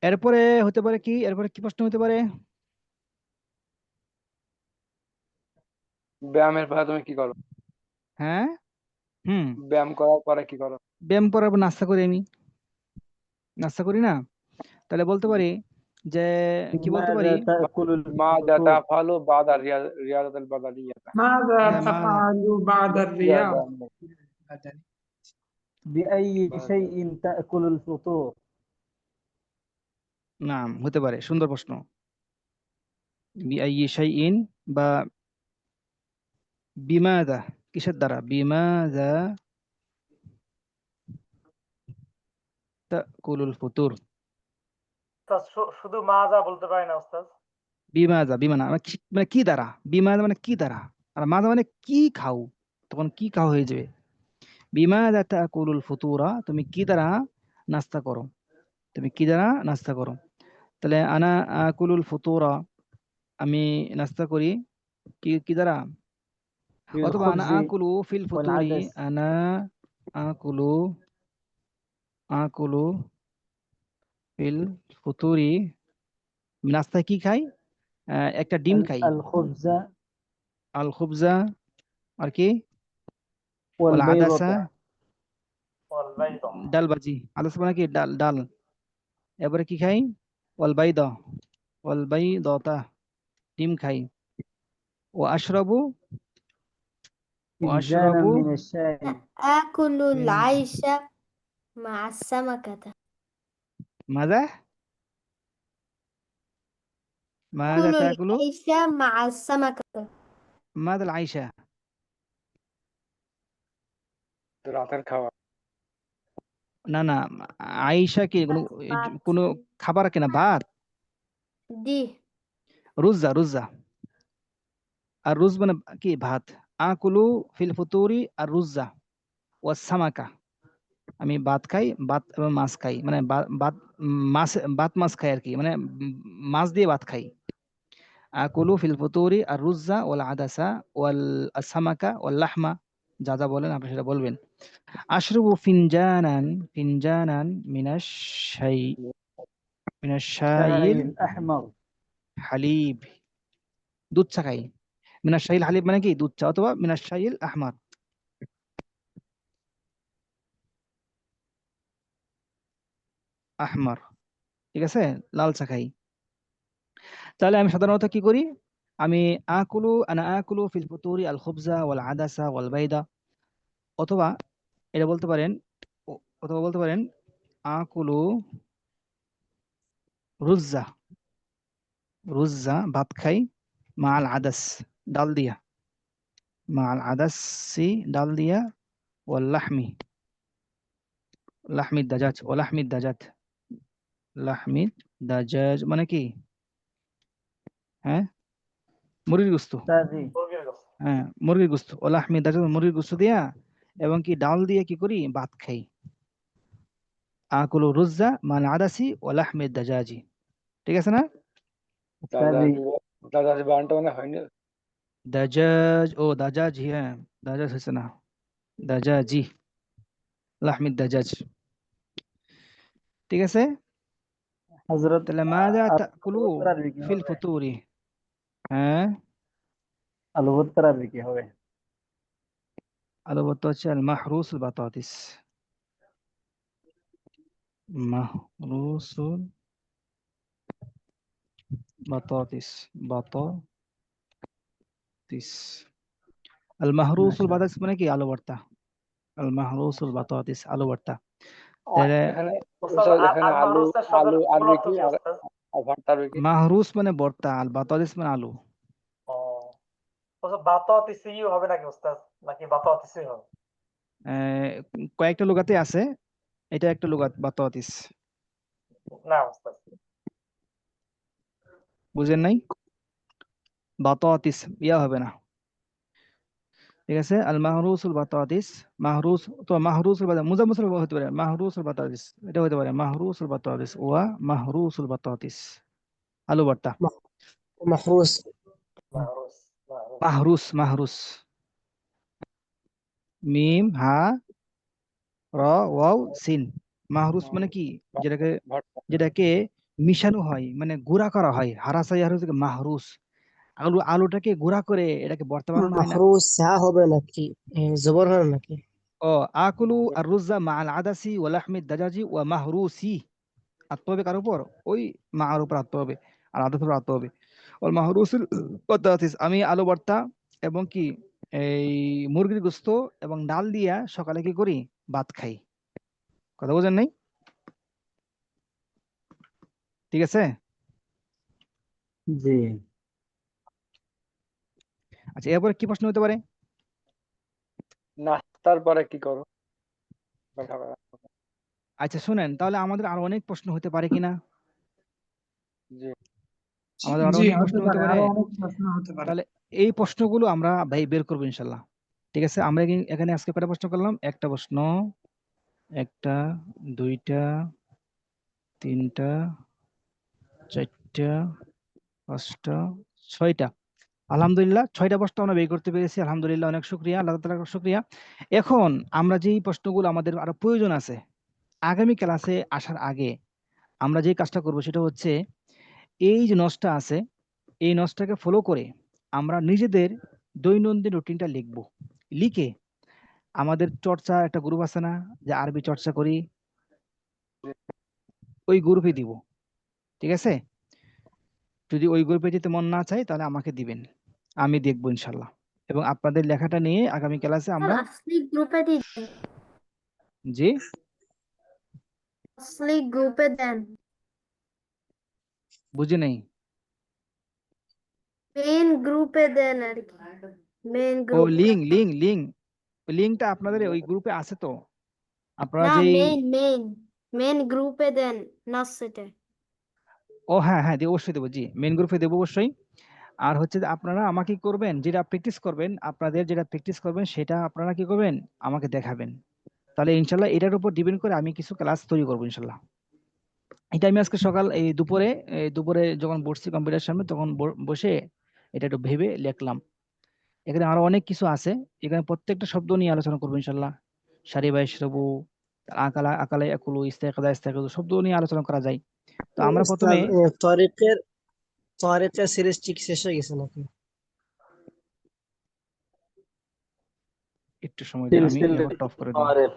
এরপরে হতে পারে কি, এরপরে কি প্রশ্ন হতে পারে? ব্যায়ামের পরে তুমি কি করো? হ্যাঁ, হুম, ব্যায়াম করার পরে কি করো? ব্যায়াম করার পর নাস্তা করি আমি, নাস্তা করি না? তাহলে বলতে পারি যে, কি বলতে পারি? ماذا تأكل ماذا الفطور تفعل بعد رياضة البدنية؟ ماذا হ্যাঁ, মা, تفعل بعد الرياض؟ رياضة بأي بعد شيء تأكل الفطور নাম হতে পারে, সুন্দর প্রশ্ন। বিআইয়ি শাইইন বা বিমাযা, কিসের দ্বারা? বিমাযা তাকুলুল ফুতুর। শুধু মাজা বলতে পারি না উস্তাদ। বিমাযা, বিমানা মানে মানে কি দ্বারা? বিমাযা মানে কি দ্বারা, আর মাজা মানে কি খাও, তখন কি খাও হয়ে যাবে। বিমাযা তাকুলুল ফুতুরা, তুমি কি দ্বারা নাস্তা করো, তুমি কি দ্বারা নাস্তা করো। তাহলে আনা আকুলুল ফুতুরা, আমি নাস্তা করি কি কি দ্বারা? অথবা আনা بالخبز আকুলু ফিল ফুতুরি, والعدس আনা আকুলু, আকুলু ফিল ফুতুরি, নাস্তায় কি খাই? একটা ডিম খাই। الخبز আল খুবজা, আর কি? ওয়াল আদাসা, والبيضة والبيضة ডাল ভাজি। আদাসা মানে কি? ডাল, ডাল। এবারে কি খাই? ওয়াল বাইদা, ওয়াল বাইদাতা, ডিম খাই। ও আশরাবু, ও فنجانا আশরাবু من الشاي آكل من العيش مع السمكة মাযা মাযা آكل তাকুলু العيش مع السمكة মাদাল আইশা। রাতের খাওয়া। না না, আইশা কি কোনো ভাত কোনো খাবার কিনা? ভাত, دي রুজা, রুজা। আর রুজ মানে কি? ভাত। আকুলু ফিল ফুতুরি আর রুজা ওয়াস সামাকা, আমি ভাত খাই, ভাত এবং মাছ খাই, মানে ভাত, মাছ, ভাত মাছ খাই আর কি, মানে মাছ দিয়ে ভাত খাই। আকুলু ফিল ফুতুরি আর রুজা ওয়াল আদাসা ওয়াল সামাকা ওয়াল লাহমা, যা যা বলেন আপনি সেটা বলবেন। আশরবু ফিনজানান, ফিনজানান মিনাশ শাই, মিনাশ الشاي শাইল الأحمر হালিব, দুধ চা খাই। মিনাশ শাইল হালিব মানে কি? দুধ চা। অথবা মিনাশ শাইল আহমার, আহমার, ঠিক আছে, লাল চা খাই। তাহলে আমি সাধারণত কি করি? আমি আনা আকুলু ফিল ফুতুরি আল খুবজা ওয়াল আদাসা ওয়াল বাইদা। অথবা এটা বলতে পারেন, অথবা বলতে পারেন আকুলু রুজ্জা, রুজ্জা ভাত খাই, মা আল আদাস, ডাল দিয়া, মা আল আদাসি, ডাল দিয়া, ওয়াল লাহমি, লাহমি দাজাজ, ও লাহমি দাজাত, লাহমি দাজাজ মানে কি? হ্যাঁ, মুরগির গোস্ত। أستاذي হ্যাঁ, মুরগির গোস্ত। ও লাহমি দাজাজ, মুরগির গোস্ত দিয়া এবং কি ডাল দিয়ে কি করি? ভাত খাই। আকুলু রুজ্জা মাল আদাসি ও লাহমিদ দাজাজি। ঠিক আছে না? উস্তাদ দাদা বানটা মানে হয়নি। দাজাজ, ও দাজাজি, হ্যাঁ দাজাজ হয়েছে না, দাজাজি, লাহমিদ দাজাজ। ঠিক আছে, হযরত তাহলে মাযা আলু তাকুলু ভর্তার আরবি কি ফিল হবে? ফুতুরি? হ্যাঁ, আলু ভর্তার আরবি কি হবে? আলু ভর্তা হচ্ছে আল মাহরুসুল বাতাতিস, মাহরুসুল বাতাতিস, বাতাতিস। আল মাহরুসুল মাশাআল্লাহ। বাতাতিস মানে কি? আলু ভর্তা। আল মাহরুসুল বাতাতিস, আলু ভর্তা। তাহলে এখানে ওস্তাদ এখানে আল আলু মাহরুসের শব্দের মূল আলু অর্থ কি কি আর ওস্তাদ? ভর্তা আলু কি? মাহরুস মানে ভর্তা, আল বাতাতিস মানে আলু। ও ওস্তাদ বাতাতিসিও হবে নাকি ওস্তাদ, নাকি বাতাতিসি হবে? আহ, কয়েকটা লুগাতে আছে, এটা একটা লুগাত বাতাতিস। না ওস্তাদ। বুঝেন নাই? বাতাতিস ইয়া হবে না। ঠিক আছে, আল মাহরুসুল বাতাতিস, মাহরুস, তো মাহরুসুল বাতাতিস মুজাম্মাসুল হতে পারে, মাহরুসুল বাতাতিস এটা হতে পারে, মাহরুসুল বাতাতিস ওয়া মাহরুসুল বাতাতিস, আলু ভর্তা। محروس মাহরুস মাহরুস। মাহরুস, মাহরুস, মিম হা র ওয়াও সিন। মাহরুস মানে কি? যেটাকে ভর্তা। যেটাকে মিশানো হয়, মানে গুঁড়া করা হয়, হারাসা ইয়ার হচ্ছে মাহরুস। আলুটাকে গুঁড়া করে এটাকে ভর্তা বানানো হয় না? محروس সা হবে নাকি জবর হবে নাকি? ও আকুলু আর রুজ্জা মা আল আদাসি ওয়া লাহমিদ দাজাজি ওয়া মাহরুসি। আত্ম হবে কার উপর? ওই মার উপর আত্ম হবে, আর আদাস উপর আত্ম হবে। ওল মাহরুসুল বাতাতিস, আমি আলু ভর্তা এবং কি এই মুরগির গোস্ত এবং ডাল দিয়া সকালে কি করি? ভাত খাই। কথা বোঝেন নাই? ঠিক আছে। জি। আচ্ছা, এরপরে কি প্রশ্ন হতে পারে? নাস্তার পরে কি করো? আচ্ছা শুনেন, তাহলে আমাদের আরো অনেক প্রশ্ন হতে পারে কিনা? জি আমাদের আরো জি অনেক প্রশ্ন হতে হতে পারে, পারে। আরো অনেক প্রশ্ন হতে পারে। তাহলে এই প্রশ্নগুলো আমরা ভাই বের করবো ইনশাল্লাহ। ঠিক আছে, আমরা এখানে আজকে কয়টা প্রশ্ন করলাম? একটা প্রশ্ন, একটা, দুইটা, তিনটা, চারটা, পাঁচটা, ছয়টা। আলহামদুলিল্লাহ 6টা প্রশ্ন আমরা বের করতে পেরেছি, আলহামদুলিল্লাহ, অনেক শুকরিয়া, আল্লাহ তাআলার শুকরিয়া। এখন আমরা যেই প্রশ্নগুলো আমাদের আরো প্রয়োজন আছে আগামী ক্লাসে আসার আগে, আমরা যে কাজটা করব সেটা হচ্ছে এই যে নসটা আছে, এই নসটাকে ফলো করে আমরা নিজেদের দৈনন্দিন রুটিনটা লিখব। লিখে আমাদের চর্চা একটা গ্রুপ আছে না, যে আরবি চর্চা করি, ওই গ্রুপে দিব। ঠিক আছে, যদি ওই গ্রুপে যেতে মন না চায় তাহলে আমাকে দিবেন, আমি দেখবো ইনশাল্লাহ। এবং আপনাদের লেখাটা নিয়ে আগামী ক্লাসে স্যার আমরা। আসলি গ্রুপে দিন, জি, আসলি গ্রুপে দেন, বুঝি নেই। মেইন গ্রুপে দেন আর কি, মেইন ও গ্রুপ। লিঙ্কটা আপনাদের ওই গ্রুপে আছে তো, আপনারা না, যেই। মেইন গ্রুপে দেন, না সেটা। ও হ্যাঁ হ্যাঁ, অবশ্যই দেবো, জি মেন গ্রুপে দেবো অবশ্যই। আর হচ্ছে যে আপনারা আমাকে কি করবেন, যেটা প্র্যাকটিস করবেন, আপনাদের যেটা প্র্যাকটিস করবেন সেটা আপনারা কি করবেন, আমাকে দেখাবেন। তাহলে ইনশাল্লাহ এটার উপর ডিপেন্ড করে আমি কিছু ক্লাস তৈরি করবো ইনশাল্লাহ। এটা আমি আজকে সকাল দুপুরে যখন বসছি কম্পিউটার সামনে, তখন বসে এটা একটু ভেবে লিখলাম। এখানে আরো অনেক কিছু আছে, এখানে প্রত্যেকটা শব্দ নিয়ে আলোচনা করবো ইনশাল্লাহ। সারি বা ইশরাবু, আকালা আকালা ইয়াকুলু, ইস্তায়কাযা ইস্তায়কাযু, শব্দ নিয়ে আলোচনা করা যায়। তো আমরা প্রথমে উস্তাদ তরিকের সিরিজ ঠিক শেষ হয়ে গেছে নাকি? একটু সময় দিন, আমি সিলসিলাতুল নেটওয়ার্কটা অফ করে দিই। তারিখ।